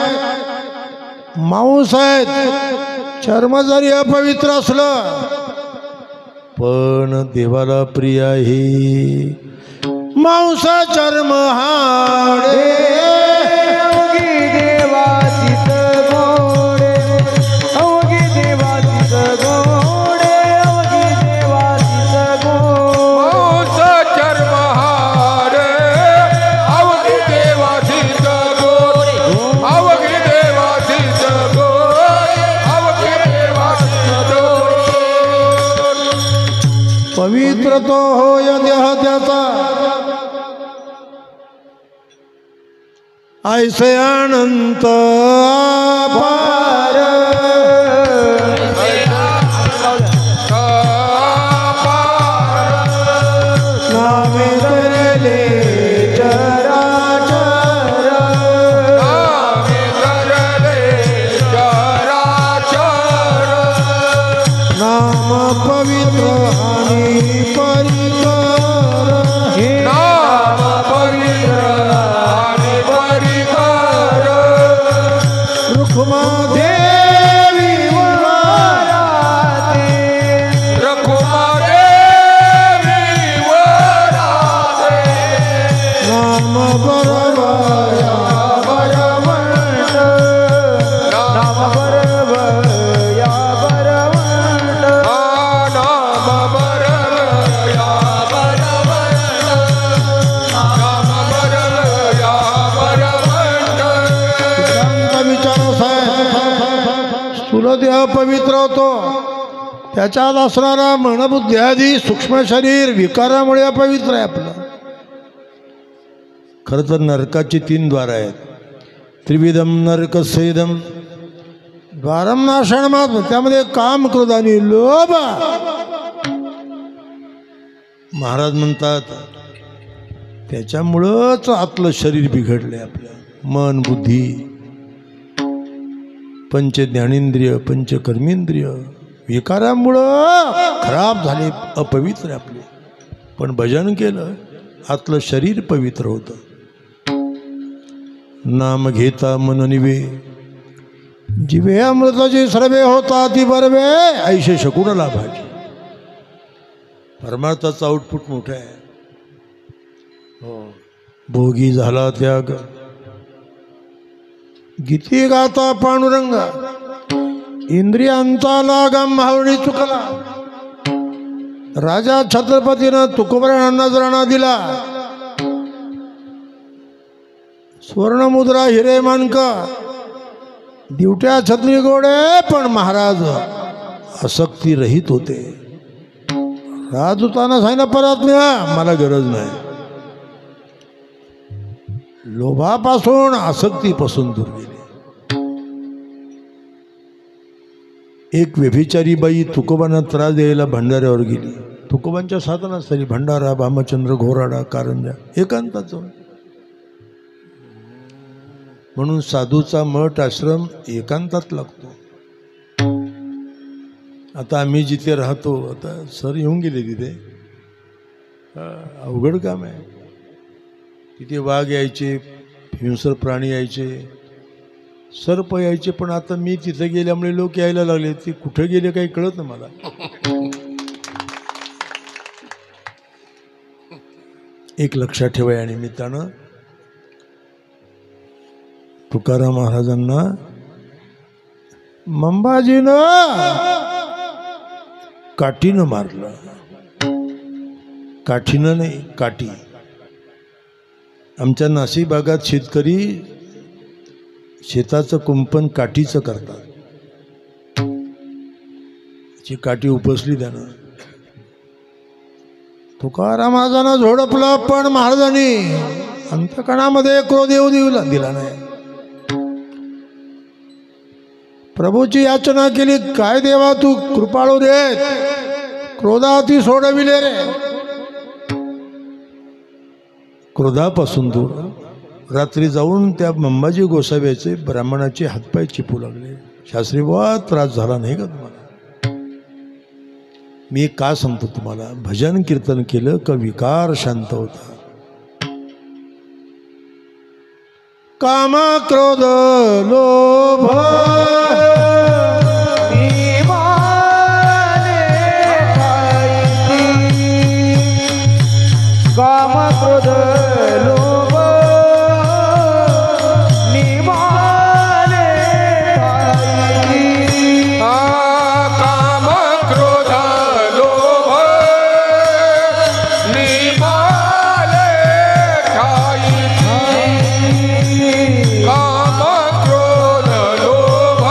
मांस आहेत, चर्म जरी अपवित्र असलं पण देवाला प्रिय आहे मांस चर्म हाडे. अवघी देवाचीच गोडे, अवघी देवाचीच गोडे, अवघी देवाचीच गोडे. मांस चर्म हाडे, अवघी देवाचीच गोडे, अवघी देवाचीच गोडे, अवघी देवाचीच गोडे. पवित्र तो होय देह त्याचा, ऐसे अनंत अपार. नामे धरले चराचर, नामे धरले चराचर. नाम पवित्र आणि परिकर. नाम पवित्र आणि परिकर. रुक्मादेवी वराते, रखुमादेवी वराते. नाम बरवया बरवंत, नाम बरवया बरवंत. नाम बरवया बरवंत, नाम बरवया बरवंत. सिद्धांत विचार असा आहे, स्थूल देह पवित्र होतो, त्याच्यात असणारा मनबुद्धी आदी सूक्ष्म शरीर विकारामुळे अपवित्र आहे आपलं. खरं तर नरकाची 3 द्वार आहेत. त्रिविधम नरक सेदम द्वारम नाशनमात, त्यामध्ये काम, क्रोध आणि लोभ. महाराज म्हणतात त्याच्यामुळंच आतलं शरीर बिघडलंय आपलं. मन, बुद्धी, पंच ज्ञानेंद्रिय, पंच कर्मेंद्रिय विकारामुळं खराब झाले, अपवित्र आपले. पण भजन केलं आतलं शरीर पवित्र होतं. नाम घेता मन निवे, जिवे अमृताचे सर्वे होता ती बरवे, ऐशे शकून लाभाचे. परमार्थाचा आउटपुट मोठा आहे. भोगी झाला त्याग, गीती गाता पांडुरंग, इंद्रियांचा लागाम भावनी चुकला. राजा छत्रपतीनं तुकोबरांना नजराणा दिला. स्वर्णमुद्रा, हिरे मानक, दिवट्या छत्री गोडे, पण महाराज आसक्ती रहित होते. राजदूतांना सांगितलं परत मिळा, मला गरज नाही. लोभापासून, आसक्तीपासून दूर गेले. एक व्यभिचारी बाई तुकोबांना त्रास द्यायला भंडाऱ्यावर गेली. तुकोबांच्या साधनास्थळी भंडारा, भामचंद्र, घोराडा, कारंजा एकांताचं. म्हणून साधूचा मठ, आश्रम एकांतात लागतो. आता आम्ही जिथे राहतो, आता सर येऊन गेले तिथे, अवघड काम आहे. तिथे वाघ यायचे, हिंसर प्राणी यायचे, सर्प यायचे. पण आता मी तिथे गेल्यामुळे लोक यायला लागले. ते कुठे गेले काही कळत नाही मला. एक लक्षात ठेवा, या निमित्तानं तुकाराम महाराजांना मंबाजीनं काठीनं मारलं. काठीनं नाही, काठी. आमच्या नाशिक भागात शेतकरी शेताचं कुंपण काठीचं करतात. ची काठी उपसली त्यानं. तुकाराम महाराजांना झोडपलं, पण महाराजांनी अंतकणामध्ये क्रोध येऊ दिला नाही. प्रभूची याचना केली, काय देवा तू कृपाळू रे, क्रोधाती सोडविले रे. क्रोधापासून दूर. रात्री जाऊन त्या मंबाजी गोसाव्याचे ब्राह्मणाचे हातपाय चिपू लागले. शास्त्री बुवा, त्रास झाला नाही का तुम्हाला? मी का सांगतो तुम्हाला, भजन कीर्तन केलं का विकार शांत होता. काम, क्रोध, लोभ काम, क्रोध, लोभ निमाले ठाई. काम, क्रोध, लोभ निमाले ठाई. काम, क्रोध, लोभ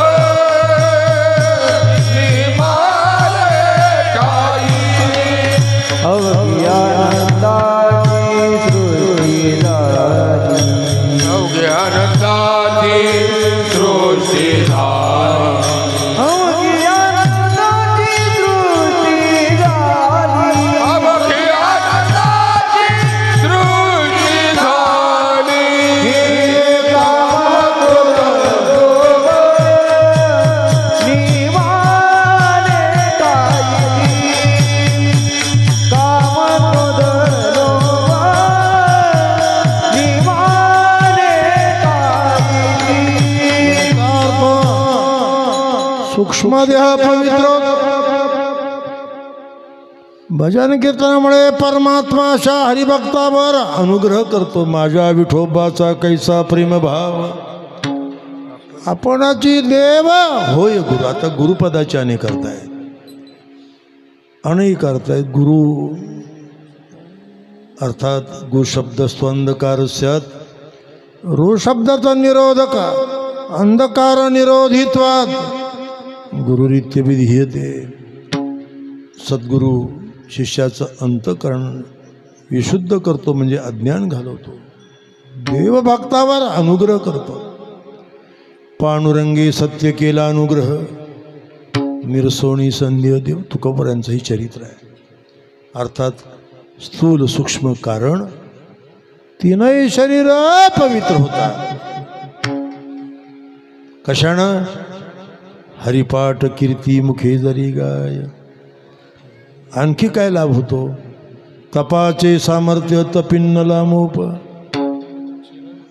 निमाले ठाई. अवघ्यानंदाची सृष्टी झाली. अवघ्यानंदाची सृष्टी झाली. अवघ्यानंदाची सृष्टी झाली. सूक्ष्म देह पवित्र. भजन कीर्तनामुळे परमात्मा अशा हरिभक्तावर अनुग्रह करतो. माझ्या विठोबाचा कैसा प्रेमभाव, आपणाची देव होय गुरु. आता गुरुपदाचे अनेक अर्थ आहेत, अनेक अर्थ आहेत. गुरु अर्थात गु शब्द स्वंधकार स्यात्. रू शब्दाचा निरोधक, अंधकार निरोधित्वात गुरुरीत्य विधीयते. सद्गुरु शिष्याचं अंतकरण विशुद्ध करतो, म्हणजे अज्ञान घालवतो. देव भक्तावर अनुग्रह करतो. पांडुरंगी सत्य केला अनुग्रह, निरसोणी संदेह देव. तुकोबरांचंही चरित्र आहे. अर्थात स्थूल सूक्ष्म कारण तीनही शरीर पवित्र होतात. कशानं? हरिपाठ कीर्ती मुखे जरी गाय. आणखी काय लाभ होतो? तपाचे सामर्थ्य तपिन्न लामोप.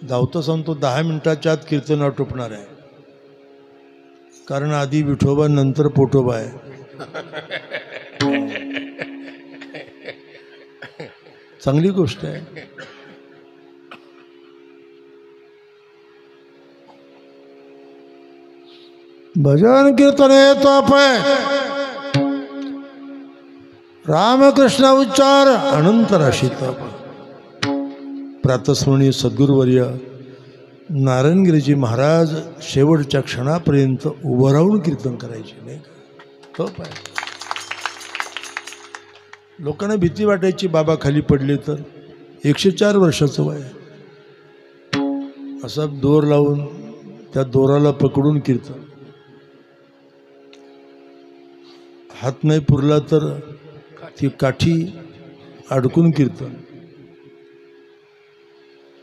धावतं सांगतो 10 मिनिटाच्या आत कीर्तन आटोपणार आहे. कारण आधी विठोबा नंतर पोटोबा आहे. चांगली गोष्ट आहे. भजन कीर्तन हे तप आहे. रामकृष्ण उच्चार अनंत राशी तप. प्रातस्मरणीय सद्गुरुवर्य नारायणगिरीजी महाराज शेवटच्या क्षणापर्यंत उभं राहून कीर्तन करायचे, नाही का? तप आहे. लोकांना भीती वाटायची बाबा खाली पडले तर. 104 वर्षाचं वय. असा दोर लावून त्या दोराला पकडून कीर्तन. हात नाही पुरला तर ती काठी अडकून कीर्तन.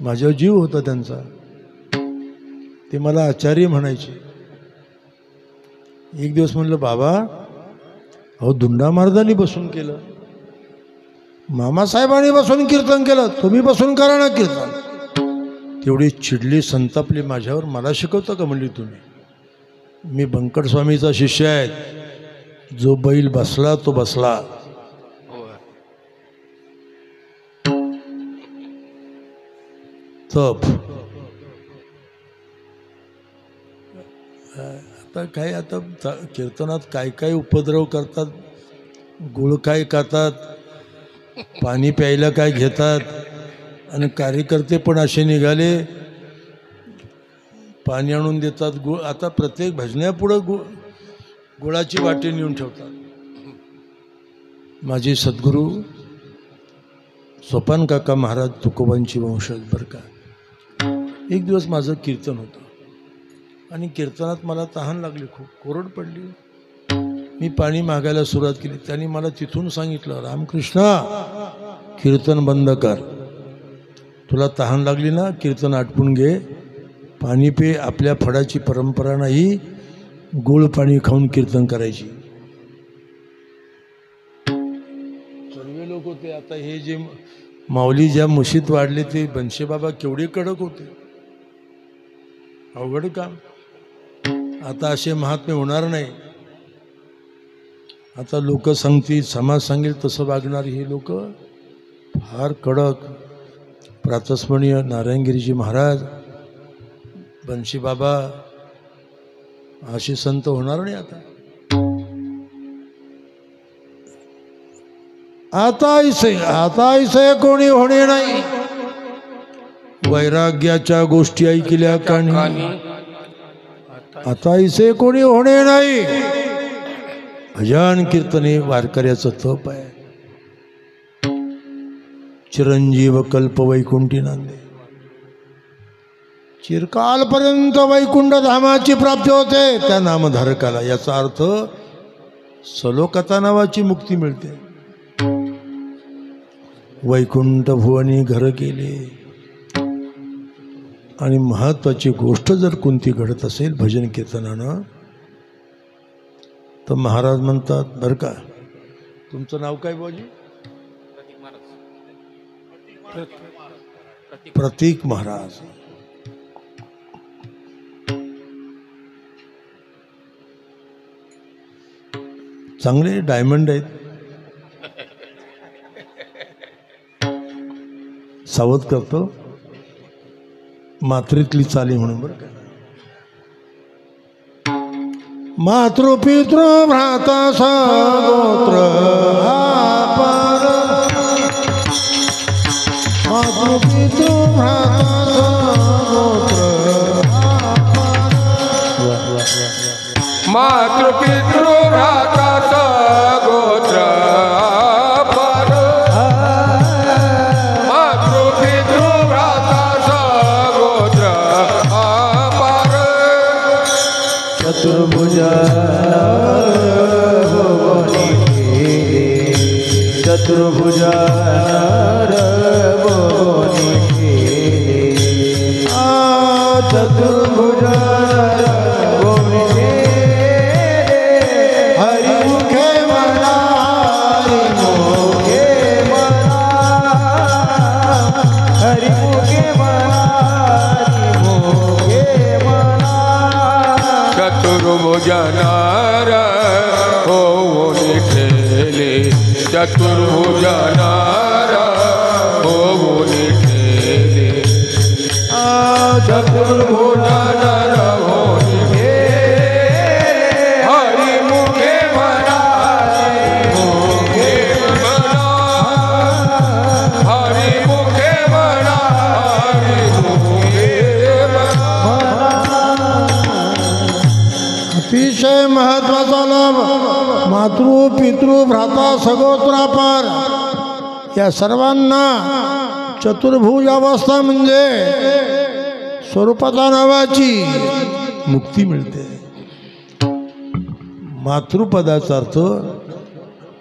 माझ्यावर जीव होता त्यांचा. ते मला आचार्य म्हणायचे. एक दिवस म्हणलं बाबा अहो दुंडा महाराजांनी बसून केलं, मामासाहेबांनी बसून कीर्तन केलं, तुम्ही बसून करा ना कीर्तन. तेवढी चिडली संतापली माझ्यावर. मला शिकवतं का म्हणली तुम्ही? मी बंकट स्वामीचा शिष्य आहे. जो बैल बसला तो बसला. तप. आता काय, आता कीर्तनात काय काय उपद्रव करतात. गुळ काय खातात, पाणी प्यायला काय घेतात. आणि कार्यकर्ते पण असे निघाले, पाणी आणून देतात, गुळ. आता प्रत्येक भजण्यापुढं गुळाची वाटी नेऊन ठेवतात. माझे सद्गुरू सोपान काका महाराज तुकोबांची वंशज बरं का. एक दिवस माझं कीर्तन होतं आणि कीर्तनात मला तहान लागली, खूप कोरड पडली. मी पाणी मागायला सुरुवात केली. त्यांनी मला तिथून सांगितलं, रामकृष्णा कीर्तन बंद कर. तुला तहान लागली ना, कीर्तन आटपून घे, पाणी पे. आपल्या फडाची परंपरा नाही गोळ पाणी खाऊन कीर्तन करायची. सर्व लोक होते. आता हे जे माऊली ज्या मुशीत वाढले ते बनशे बाबा केवढे कडक होते. अवघड काम. आता असे महात्मे होणार नाही. आता लोक सांगतील, समाज सांगेल तसं वागणार. हे लोक फार कडक. प्रातस्मरणीय नारायणगिरीजी महाराज, बनशी बाबा असे संत होणार नाही. आता इसे कोणी होणे नाही. वैराग्याच्या गोष्टी ऐकल्या कानी. आता इसे कोणी होणे नाही. भजन कीर्तने वारकऱ्याचं तप आहे. चिरंजीव कल्प वैकुंठी नांदे. चिरकालपर्यंत वैकुंठ धामाची प्राप्ती होते त्या नामधारकाला. याचा अर्थ सलोकता नावाची मुक्ती मिळते. वैकुंठ भुवनी घर केले. आणि महत्वाची गोष्ट जर कोणती घडत असेल भजन कीर्तनानं, तर महाराज म्हणतात बरं का, तुमचं नाव काय बाजी? प्रतीक महाराज. चांगले डायमंड आहेत. सावध करतो मात्रेतली चाली म्हणून बरं का. मातृपितृ भ्राता सगोत्र पार. मातृपितृ भ्राता सगोत्र मातृपितृ भ्राता सगोत्र पार. मातृपितृ भ्राता चतुर्भुजा नरभुवनी केले चतुर्भुजा नरभुवनी केले हरिमुखे म्हणा हरिमुखे म्हणा हरिमुखे म्हणा हरिमुखे म्हणा चतुर्भुज नार होऊन ठेले चतुर्भुज नार होऊन ठेले चतुर्भुज नार होऊन ठेले हरिमुखे म्हणा हरिमुखे म्हणा हरिमुखे म्हणा हरिमुखे म्हणा अतिशय महत्वाचा लाभ मातृ पितृ भ्राता सगोत्रापार या सर्वांना चतुर्भुज अवस्था म्हणजे स्वरूपाचा नावाची मुक्ती मिळते. मातृपदाचा अर्थ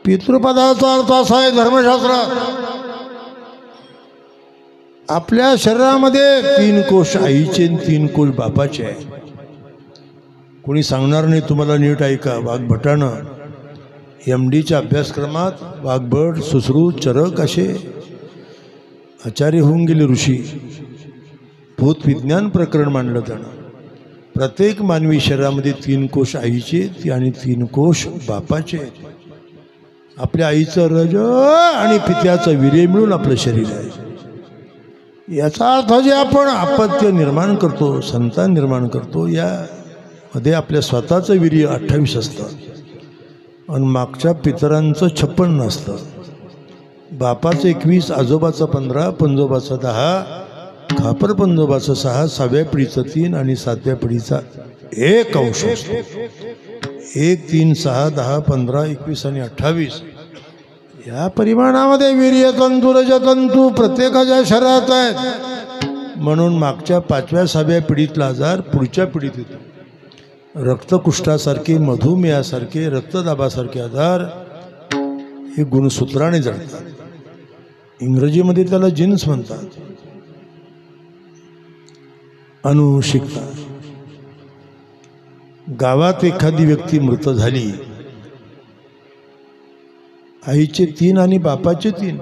पितृपदाचा अर्थ असा आहे धर्मशास्त्रात आपल्या शरीरामध्ये 3 कोश आईचे 3 कोश बापाचे आहे. कोणी सांगणार नाही तुम्हाला, नीट ऐका. वाघभटानं MDच्या अभ्यासक्रमात वाघभट सुश्रुत चरक असे आचार्य होऊन गेले ऋषी. भूतविज्ञान प्रकरण मांडलं त्यानं. प्रत्येक मानवी शरीरामध्ये 3 कोश आईचे आणि 3 कोश बापाचे. आपल्या आईचं रज आणि पित्याचं वीर्य मिळून आपलं शरीर आहे. याचा अर्थ जे आपण अपत्य निर्माण करतो, संतान निर्माण करतो, यामध्ये आपल्या स्वतःचं वीर्य 28 असतं आणि मागच्या पितरांचं 56 असतं. बापाचं 21, आजोबाचं 15, पंजोबाचं 10, खापर पंजोबाचं 6, 6व्या पिढीचं 3 आणि 7व्या पिढीचा 1 अंश असतो. 1, 3, 6, 10, 15, 21 आणि 28 या परिमाणामध्ये वीर्यतंतू रजतंतू प्रत्येकाच्या शरीरात आहेत. म्हणून मागच्या 5व्या 6व्या पिढीतला आजार पुढच्या पिढीत येतो. रक्तकुष्ठासारखे, मधुमेहासारखे, रक्तदाबासारखे आजार हे गुणसूत्राने जळतात. इंग्रजीमध्ये त्याला जीन्स म्हणतात. अनुवंशिकता. गावात एखादी व्यक्ती मृत झाली, आईचे 3 आणि बापाचे 3.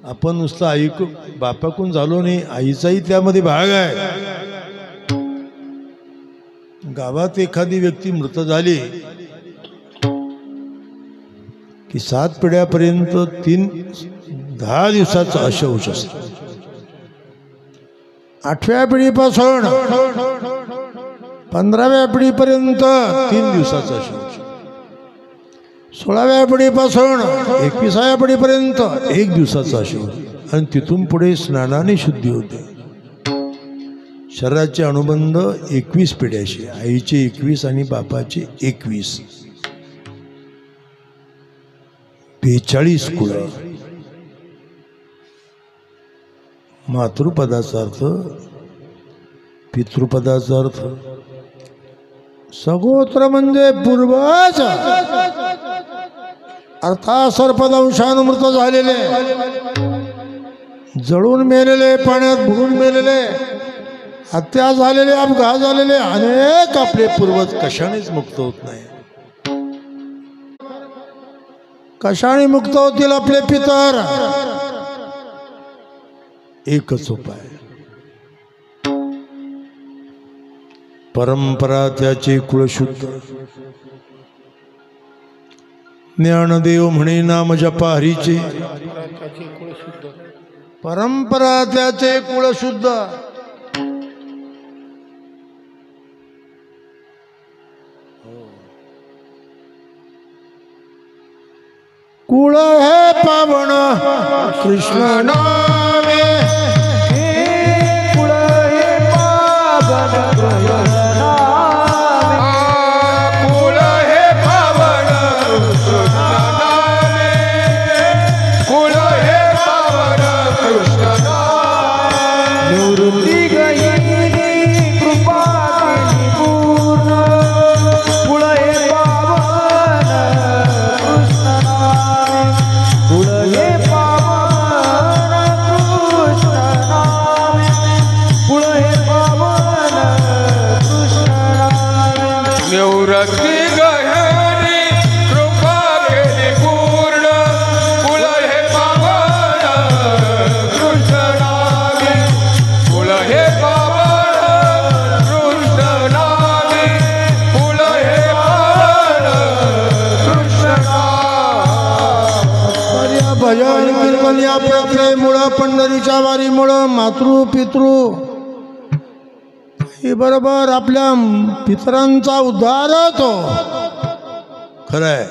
आपण नुसतं आई बापाकडून झालो नाही, आईचाही त्यामध्ये भाग आहे. गावात एखादी व्यक्ती मृत झाली की 7 पिढ्यापर्यंत 10 दिवसाचा अशौच असतो. 8व्या पिढीपासून 15व्या पिढीपर्यंत 3 दिवसाचा अशौच. 16व्या पिढीपासून 21व्या पिढीपर्यंत 1 दिवसाचा अशौच. आणि तिथून पुढे स्नानाने शुद्धी होते. शरीराचे अनुबंध 21 पिढ्याशी, आईचे 21 आणि बापाचे 21. 42 कुळं. मातृपदाचा अर्थ, पितृपदाचा अर्थ सगोत्र म्हणजे पूर्वज. अर्थात सर्पदंशानुमृत झालेले, जळून मेलेले, पाण्यात बुडून मेलेले, हत्या झालेले, अपघात झालेले अनेक आपले पूर्वज कशानेच मुक्त होत नाही. कशाने मुक्त होतील आपले पितर? एकच उपाय, परंपरा त्याचे कुळशुद्ध. ज्ञानदेव म्हणे नाम जपा हरीचे, परंपरा त्याचे कुळशुद्ध. कुळ हे पावन कृष्ण नामे, कुळ हे पावन कृष्ण नामे, कुळ हे पावन कृष्ण नामे, कुळ हे पावन कृष्ण नामे. निवृत्ती गई कृपा केली पूर्ण, कुळ हे पावन कृष्ण नामे, निवृत्ती गहनी कृपा केली पूर्ण कुल हे पावन कृष्ण नामी कुल हे पावन कृष्ण नामी कुल हे पावन कृष्ण नामी भजन कीर्तन या प्रक्रिये मुळे पंढरीच्या वारी मुळे मातृ पितृ हे बरोबर आपल्या पितरांचा उद्धार होतो. खरंय,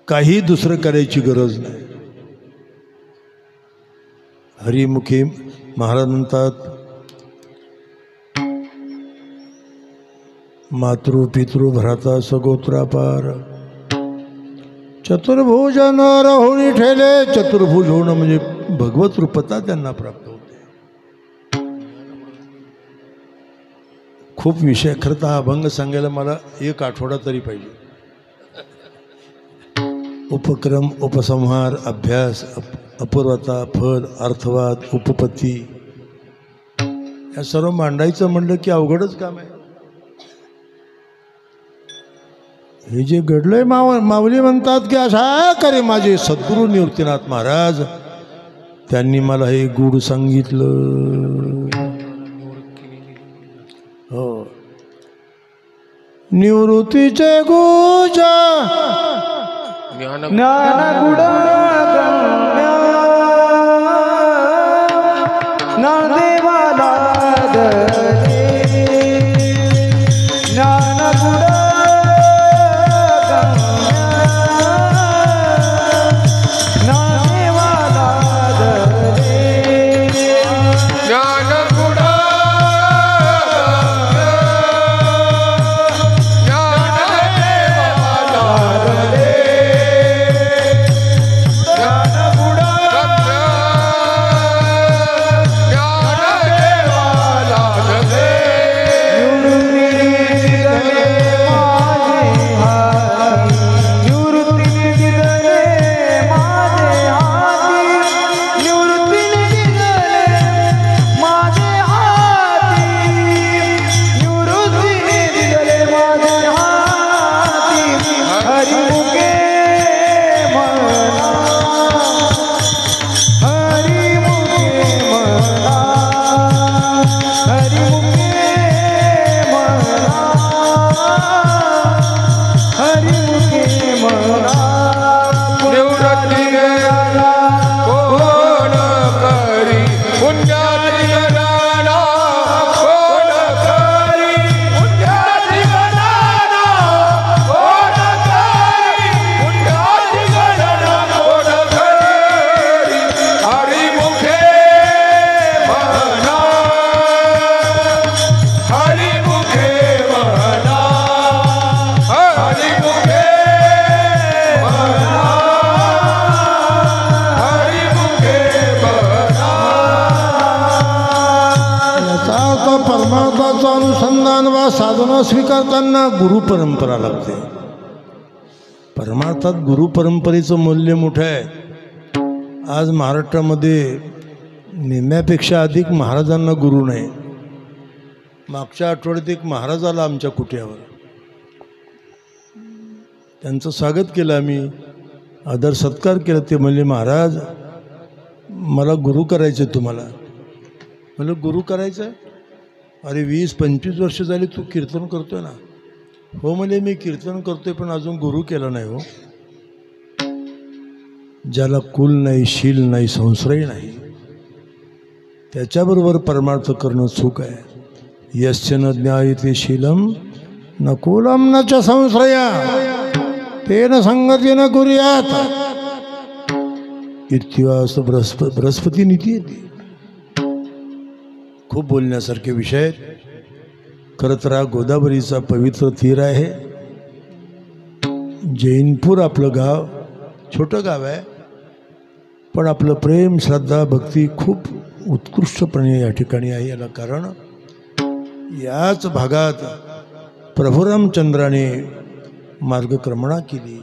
काही दुसरं करायची गरज नाही. हरिमुखी महाराज म्हणतात मातृ पितृ भ्राता सगोत्रापार चतुर्भुज नर होणी ठेले. चतुर्भुज होणं म्हणजे भगवत रूपता त्यांना प्राप्त होते. खूप विषय खरं तर हा अभंग सांगायला मला एक आठवडा तरी पाहिजे. उपक्रम उपसंहार अभ्यास अपूर्वता फल अर्थवाद उपपत्ती या सर्व मांडायचं म्हणलं की अवघडच काम आहे. हे जे घडलंय माऊली म्हणतात की अशा करे माझे सद्गुरू निवृत्तीनाथ महाराज त्यांनी मला हे गूढ सांगितलं. हो, निवृत्तीचे गुज ज्ञानगुण ज्ञानदेवाला ज्ञानगुण अनुसंधान वा साधना स्वीकारताना गुरु परंपरा लागते. परमार्थात गुरु परंपरेचं मूल्य मोठं आहे. आज महाराष्ट्रामध्ये निम्म्यापेक्षा अधिक महाराजांना गुरु नाही. मागच्या आठवड्यात एक महाराज आला आमच्या कुट्यावर. त्यांचं स्वागत केलं आम्ही, आदर सत्कार केला. ते म्हणले महाराज मला गुरु करायचं आहे तुम्हाला. म्हणलं गुरु करायचं आहे? अरे 20-25 वर्ष झाली तू कीर्तन करतोय ना. हो म्हणजे मी कीर्तन करतोय पण अजून गुरु केलं नाही. हो, ज्याला कुल नाही शील नाही संश्रय नाही त्याच्याबरोबर परमार्थ करणं चूक आहे. यस्य न ज्ञायते शीलम न कुलम न च संश्रया तेन संगती न कुर्यात इत्यास बृहस्पती नीती येते. खूप बोलण्यासारखे विषय आहेत. खरं तर हा गोदावरीचा पवित्र तीर आहे. जैनपूर आपलं गाव छोटं गाव आहे पण आपलं प्रेम श्रद्धा भक्ती खूप उत्कृष्टपणे या ठिकाणी आहे. याला कारण याच भागात प्रभू रामचंद्राने मार्गक्रमणा केली.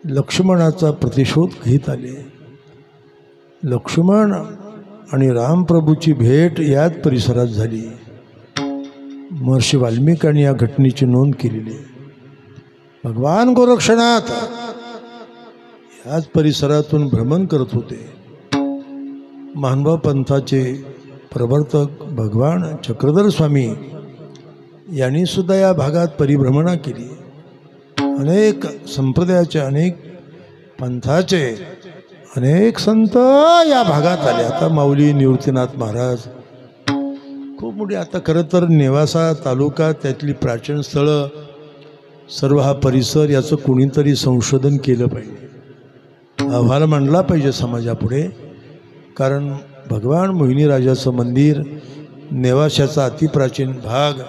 लक्ष्मणाचा प्रतिशोध घेत आले. लक्ष्मण आणि रामप्रभूची भेट याच परिसरात झाली. महर्षी वाल्मिकांनी या घटनेची नोंद केलेली आहे. भगवान गोरक्षनाथ याच परिसरातून भ्रमण करत होते. महानुभाव पंथाचे प्रवर्तक भगवान चक्रधर स्वामी यांनी सुद्धा या भागात परिभ्रमणा केली. अनेक संप्रदायाचे, अनेक पंथाचे अनेक संत या भागात आले. आता माऊली निवृत्तीनाथ महाराज खूप मोठी, आता खरं तर नेवासा तालुका, त्यातली प्राचीन स्थळं, सर्व हा परिसर याचं कोणीतरी संशोधन केलं पाहिजे, अहवाल मांडला पाहिजे समाजापुढे. कारण भगवान मोहिनीराजाचं मंदिर, नेवाशाचा अतिप्राचीन भाग,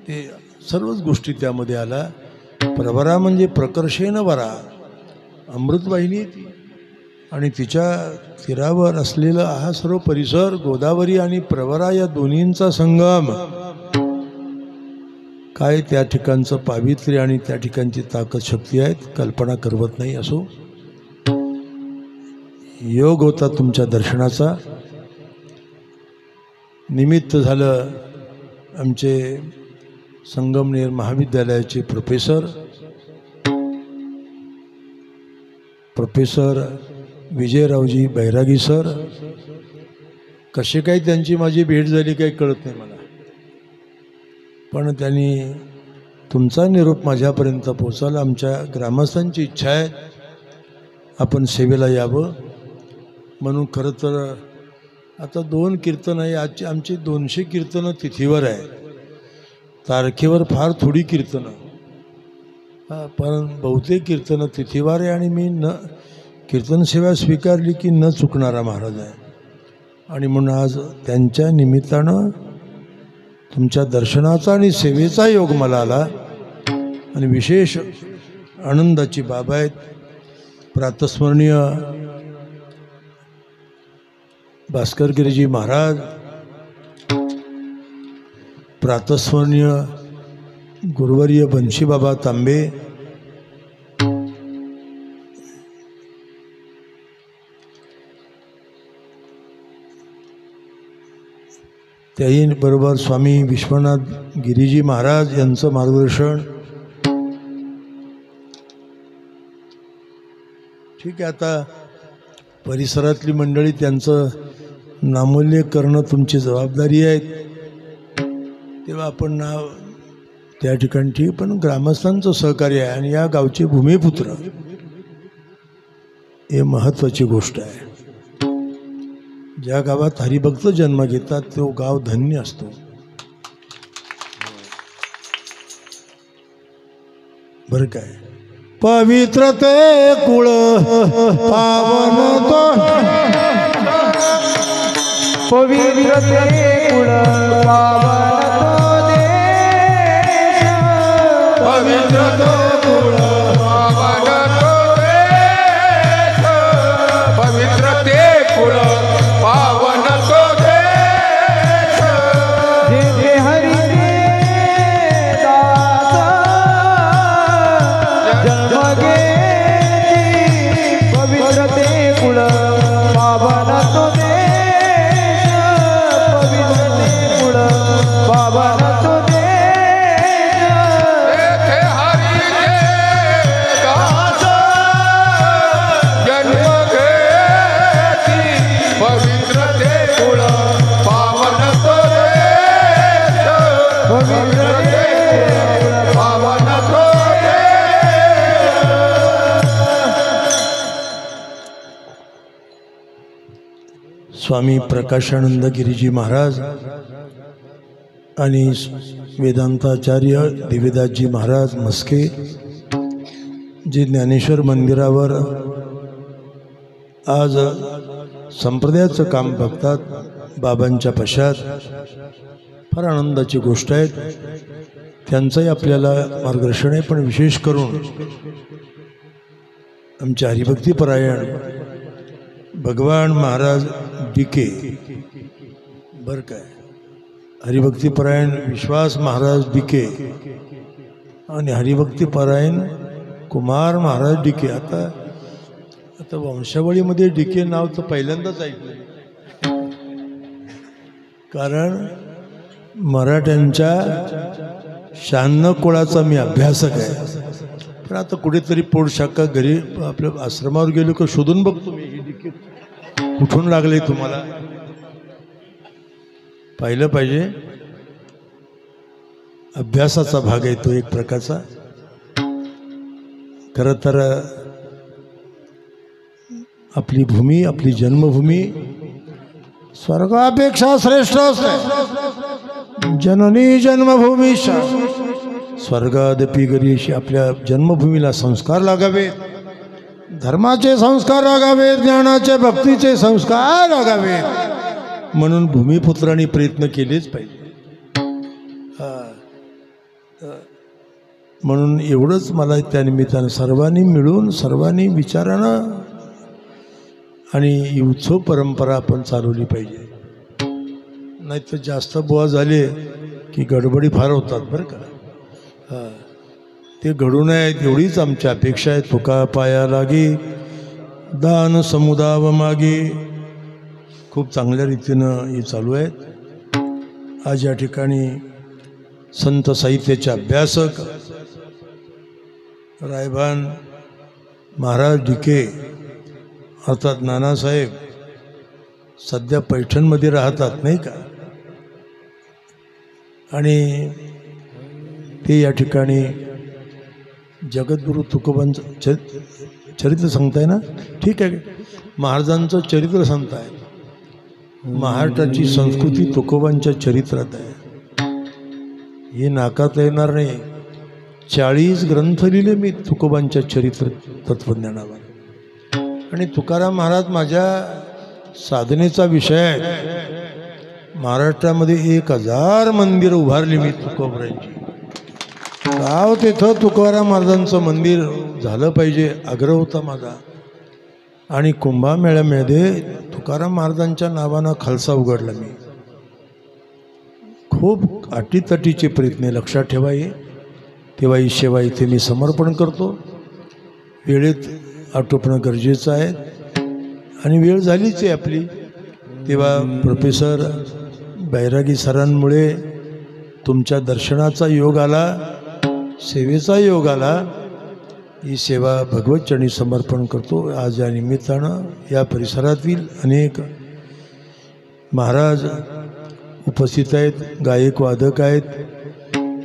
ते सर्वच गोष्टी त्यामध्ये आला. प्रवरा म्हणजे प्रकर्षेन वरा, अमृतवाहिनी ती, आणि तिच्या तीरावर असलेला हा सर्व परिसर, गोदावरी आणि प्रवरा या दोन्हींचा संगम. काय त्या ठिकाणचं पावित्र्य आणि त्या ठिकाणची ताकद शक्ती आहेत, कल्पना करवत नाही. असो, योग होता तुमच्या दर्शनाचा. निमित्त झालं आमचे संगमनेर महाविद्यालयाचे प्रोफेसर विजयरावजी बैरागी सर. कसे काही त्यांची माझी भेट झाली काही कळत नाही मला, पण त्यांनी तुमचा निरोप माझ्यापर्यंत पोहोचवला. आमच्या ग्रामस्थांची इच्छा आहे आपण सेवेला यावं म्हणून. खरं तर आता 2 कीर्तन आहे आजची, आमची 200 कीर्तनं तिथीवर आहे, तारखेवर फार थोडी कीर्तनं, पण बहुतेक कीर्तनं तिथीवर आहे. आणि मी कीर्तन सेवा स्वीकारली की न चुकणारा महाराज आहे. आणि म्हणून आज त्यांच्या निमित्तानं तुमच्या दर्शनाचा आणि सेवेचा योग मला आला. आणि विशेष आनंदाची बाब आहेत. प्रातस्मरणीय भास्करगिरीजी महाराज, प्रातस्मरणीय गुरुवर्य बंशीबाबा तांबे, त्याही बरोबर स्वामी विश्वनाथ गिरीजी महाराज यांचं मार्गदर्शन. ठीक आहे, आता परिसरातली मंडळी त्यांचं नामोल्लेख करणं तुमची जबाबदारी आहे. तेव्हा आपण नाव त्या ठिकाणी ठीक, पण ग्रामस्थांचं सहकार्य आहे आणि या गावचे भूमिपुत्र हे महत्त्वाची गोष्ट आहे. ज्या गावात हरिभक्त जन्म घेतात तो गाव धन्य असतो. बरं काय, पवित्र ते कुळ पावन तो, पवित्र ते कुळ पावन तो देश, पवित्र तो कुळ पावन तो देश, पवित्र ते कुळ पावन तो देश. जे जे हरी दास जन्म घेती, पवित्र ते कुळ पावन तो देश, पवित्र ते कुळ पावन तो देश. येथे हरीचे दास जन्म घेती, पवित्र ते कुळ पावन तो देश, पवित्र ते कुळ पावन तो देश. स्वामी प्रकाशानंद गिरीजी महाराज आणि वेदांताचार्य दिव्यदासजी महाराज मस्के, जे ज्ञानेश्वर मंदिरावर आज संप्रदायाचं काम बघतात बाबांच्या पश्चात, फार आनंदाची गोष्ट आहे. त्यांचंही आपल्याला मार्गदर्शन आहे. पण विशेष करून आमचे हरिभक्तीपरायण भगवान महाराज डिके, बरं काय, हरिभक्तीपरायण विश्वास महाराज डिके आणि हरिभक्तीपरायण कुमार महाराज डिके. आता वंशावळीमध्ये डिके नाव तर पहिल्यांदाच ऐकलं, कारण मराठ्यांच्या 96 कुळाचा मी अभ्यासक आहे. पण आता कुठेतरी पोटशाखा घरी आपल्या आश्रमावर गेलो का शोधून बघतो मी ही लिखित कुठून लागले तुम्हाला पाहिलं पाहिजे. अभ्यासाचा भाग आहे तो एक प्रकारचा. खरं तर आपली भूमी, आपली जन्मभूमी स्वर्गापेक्षा श्रेष्ठ असते. जननी जन्मभूमी स्वर्गादपी गरीशी. आपल्या जन्मभूमीला संस्कार लागावेत, धर्माचे संस्कार लागावेत, ज्ञानाचे भक्तीचे संस्कार लागावेत. म्हणून भूमिपुत्रांनी प्रयत्न केलेच पाहिजे. म्हणून एवढंच मला त्या निमित्तानं सर्वांनी मिळून, सर्वांनी विचारानं आणि उत्सव परंपरा आपण चालवली पाहिजे. नाहीतर जास्त बुवा झाले की गडबडी फार होतात बरं का. ते घडू नयेत एवढीच आमची अपेक्षा आहे. तुका पाया लागे दान समुदाव मागे. खूप चांगल्या रीतीनं हे चालू आहेत. आज या ठिकाणी संत साहित्याचे अभ्यासक रायभान महाराज डिके अर्थात नानासाहेब सध्या पैठणमध्ये राहतात नाही का. आणि ते या ठिकाणी जगद्गुरु तुकोबांचं चरित्र सांगताय ना. ठीक आहे, महाराजांचं चरित्र सांगताय. महाराष्ट्राची संस्कृती तुकोबांच्या चरित्रात आहे. हे नाकारता येणार नाही. 40 ग्रंथ लिहिले मी तुकोबांच्या चरित्र तत्वज्ञानावर. आणि तुकाराम महाराज माझ्या साधनेचा विषय आहे. महाराष्ट्रामध्ये 1000 मंदिर उभारली मी तुकोबांची. गाव तिथं तुकाराम महाराजांचं मंदिर झालं पाहिजे आग्रह होता माझा. आणि कुंभमेळ्यामध्ये तुकाराम महाराजांच्या नावानं खालसा उघडला मी. खूप अटीतटीचे प्रयत्न लक्षात ठेवाय. तेव्हा ही सेवा इथे मी समर्पण करतो. वेळेत आटोपणं गरजेचं आहे आणि वेळ झालीच आहे आपली. तेव्हा प्रोफेसर बैरागी सरांमुळे तुमच्या दर्शनाचा योग आला, सेवेचा योग आला. ही सेवा भगवतचरणी समर्पण करतो. आज या निमित्तानं या परिसरातील अनेक महाराज उपस्थित आहेत, गायक वादक आहेत.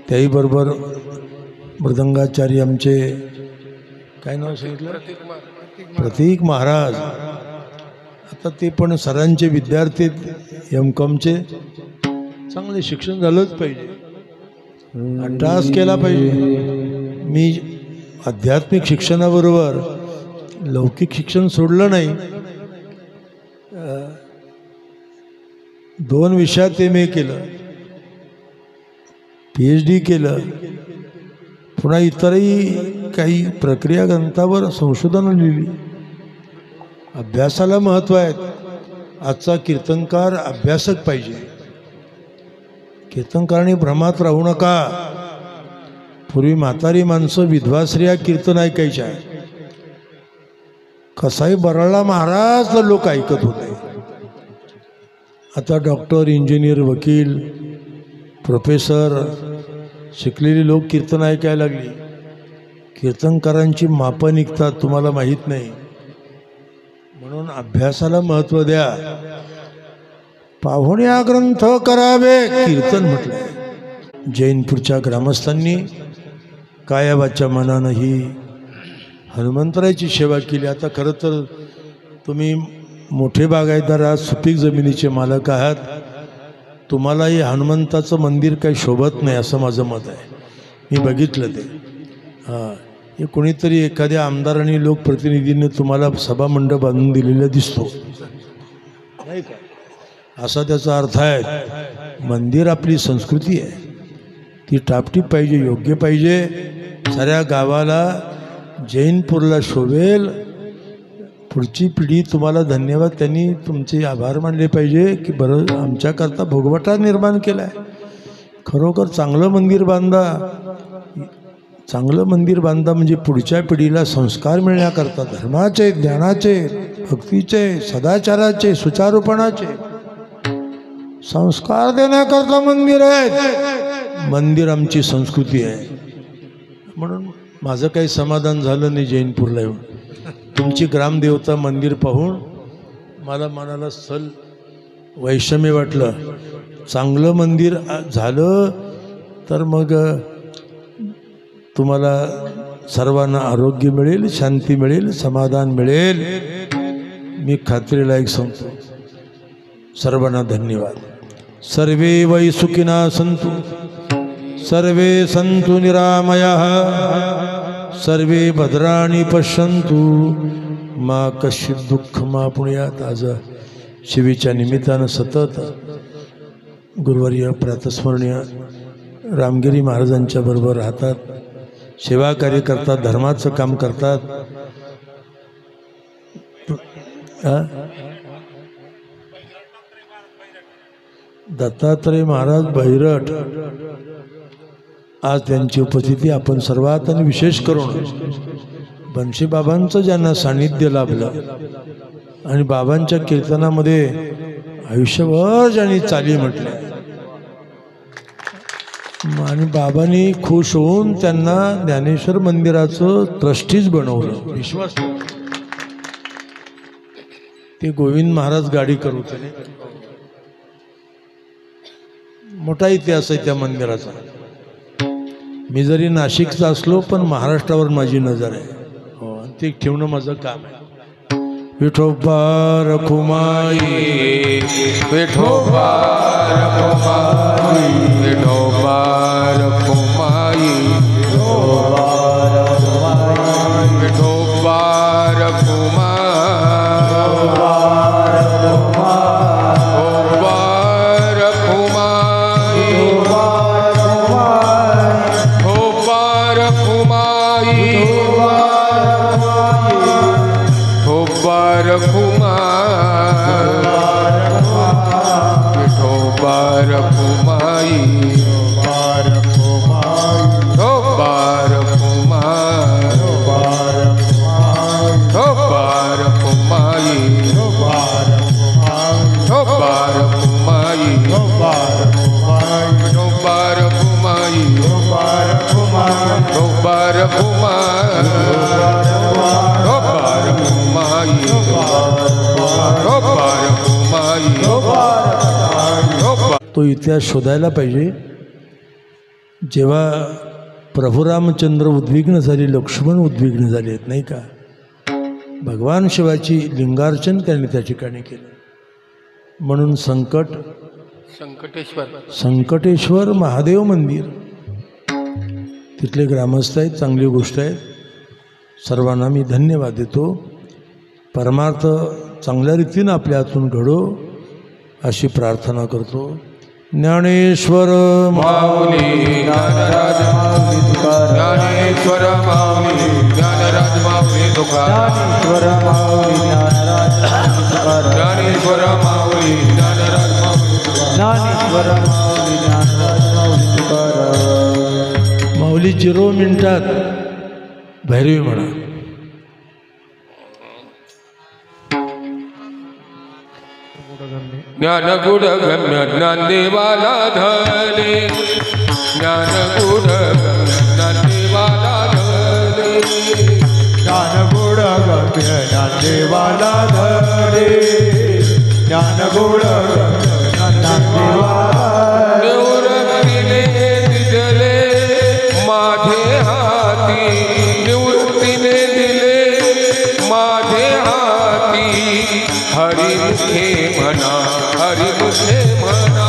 त्याहीबरोबर मृदंगाचार्य आमचे काय नाव सांगितलं, प्रतीक महाराज. आता ते पण सरांचे विद्यार्थी M.Com चे. चांगले शिक्षण झालंच पाहिजे, अभ्यास केला पाहिजे. मी आध्यात्मिक शिक्षणाबरोबर लौकिक शिक्षण सोडलं नाही. 2 विषयात MA केलं, PhD केलं. पुन्हा इतरही काही प्रक्रिया ग्रंथावर संशोधनं लिहिली. अभ्यासाला महत्त्व आहे. आजचा कीर्तनकार अभ्यासक पाहिजे. कीर्तनकारांनी भ्रमात राहू नका. पूर्वी म्हातारी माणसं विधवा स्त्रिया कीर्तन ऐकायच्या. कसाही बरळला महाराज तर लोक ऐकत होते. आता डॉक्टर, इंजिनियर, वकील, प्रोफेसर शिकलेली लोक कीर्तन ऐकायला लागली. कीर्तनकारांची मापं निघतात, तुम्हाला माहीत नाही. म्हणून अभ्यासाला महत्त्व द्या. पाहुण्या ग्रंथ करावे कीर्तन म्हटलंय. जैनपूरच्या ग्रामस्थांनी कायावाच्या मनानं ही हनुमंतरायाची सेवा केली. आता खरं तर तुम्ही मोठे बागायतदार आहात, सुपीक जमिनीचे मालक आहात. तुम्हालाही हनुमंताचं मंदिर काही शोभत नाही असं माझं मत आहे. मी बघितलं ते. हे कोणीतरी एखाद्या आमदारांनी लोकप्रतिनिधींनी तुम्हाला सभामंडप बांधून दिलेला दिसतो नाही का, असा त्याचा अर्थ आहे. मंदिर आपली संस्कृती आहे, ती टापटीप पाहिजे, योग्य पाहिजे. साऱ्या गावाला जैनपूरला शोभेल. पुढची पिढी तुम्हाला धन्यवाद, त्यांनी तुमचे आभार मानले पाहिजे की बरं आमच्याकरता भोगवटा निर्माण केला आहे. खरोखर चांगलं मंदिर बांधा. चांगलं मंदिर बांधा म्हणजे पुढच्या पिढीला संस्कार मिळण्याकरता, धर्माचे, ज्ञानाचे, भक्तीचे, सदाचाराचे, सुचारूपणाचे. संस्कार देण्याकरता मंदिर आहेत. मंदिर आमची संस्कृती आहे. म्हणून माझं काही समाधान झालं नाही जैनपूरला येऊन. तुमची ग्रामदेवता मंदिर पाहून मला मनाला सल वैषम्य वाटलं. चांगलं मंदिर झालं तर मग तुम्हाला सर्वांना आरोग्य मिळेल, शांती मिळेल, समाधान मिळेल. मी खात्रीलायक सांगतो. सर्वांना धन्यवाद. सर्वे वै सुखिनः सन्तु, सर्वे सन्तु निरामयाः, सर्वे भद्राणि पश्यन्तु मा कश्चित् दुःखमा पुण्यात. आज शिवीच्या निमित्तानं सतत गुरुवर्य प्रातस्मरणीय रामगिरी महाराजांच्या बरोबर राहतात, सेवा कार्य करतात, धर्माचं काम करतात. दत्तात्रय महाराज बैरट आज त्यांची उपस्थिती आपण सर्वात आणि विशेष करून बनशे बाबांचं ज्यांना सानिध्य लाभलं आणि बाबांच्या कीर्तनामध्ये आयुष्यभर ज्यांनी चाली म्हटल्या आणि बाबांनी खुश होऊन त्यांना ज्ञानेश्वर मंदिराचं ट्रस्टीज बनवलं. विश्वास ते गोविंद महाराज गाडी करत होते. मोठा इतिहास आहे त्या मंदिराचा. मी जरी नाशिकचा असलो पण महाराष्ट्रावर माझी नजर आहे. हो, ते ठेवणं माझं काम आहे. विठोबा रखुमाई, विठोबा रखुमाई, विठोबा रखुमाई, विठोबा रखुमाई, विठोबा रखुमाई, तो इतिहास शोधायला पाहिजे. जेव्हा प्रभू रामचंद्र उद्विग्न झाले, लक्ष्मण उद्विग्न झाले आहेत नाही का, भगवान शिवाची लिंगार्चन त्यांनी त्या ठिकाणी केलं. म्हणून संकटेश्वर महादेव मंदिर तिथले ग्रामस्थ आहेत. चांगली गोष्ट आहे. सर्वांना मी धन्यवाद देतो. परमार्थ चांगल्या रीतीनं आपल्या हातून घडो अशी प्रार्थना करतो. ज्ञानेश्वर माऊली ज्ञानराज माऊली तुकाराम, ज्ञानेश्वर माऊली ज्ञानराज माऊली तुकाराम, ज्ञानेश्वर माऊली ज्ञानराज तुकाराम, ज्ञानेश्वर माऊली ज्ञानराज माऊली तुकाराम, ज्ञानेश्वर माऊली ज्ञानराज माऊली तुकाराम. माऊली 0 मिनिटात भैरवी म्हणा. ज्ञान गुण गम्य ज्ञानदेवाला धने, ज्ञान गुण गम्य ज्ञानदेवाला धने, ज्ञान गुण गम्य ज्ञानदेवाला धरे, ज्ञान गुण गम्य ज्ञानदेवाला निवृत्तीने दिले माझे हाती, निवृत्तीने दिले माझे हाती, हरिमुखे म्हणा, हरिमुखे म्हणा,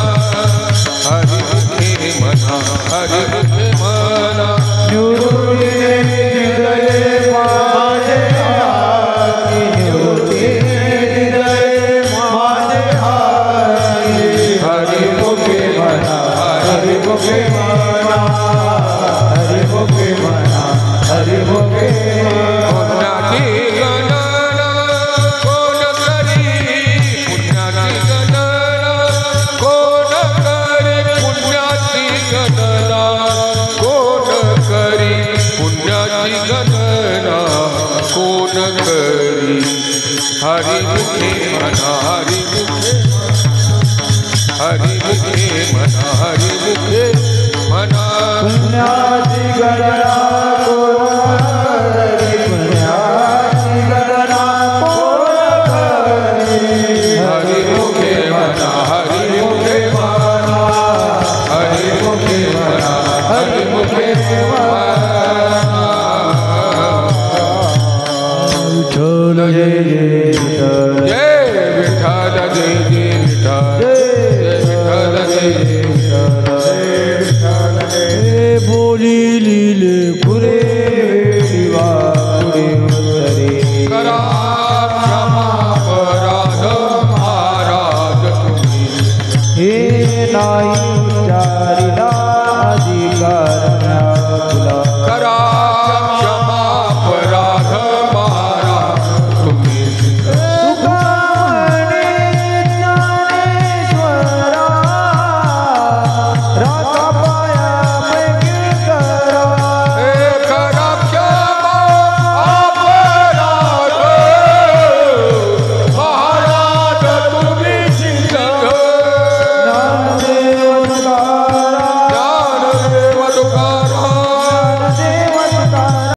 हरिमुखे म्हणा, हरिमुखे म्हणा. निवृत्तीने दिले माझे हाती, निवृत्तीने दिले माझे हाती, हरिमुखे म्हणा, हरिमुखे म्हणा, हरिमुखे म्हणा, हरिमुखे पुण्याची गणना कोण करी, पुण्याची गणना कोण करे, पुण्याची गणना कोण करी, पुण्याची गणना कोण करी. हरिमुखे म्हणा, हरिमुखे, हरि विठ्ठल जय जय विठ्ठल जय विठ्ठल जय जय विठ्ठल जय विठ्ठल बोली लीले पुरे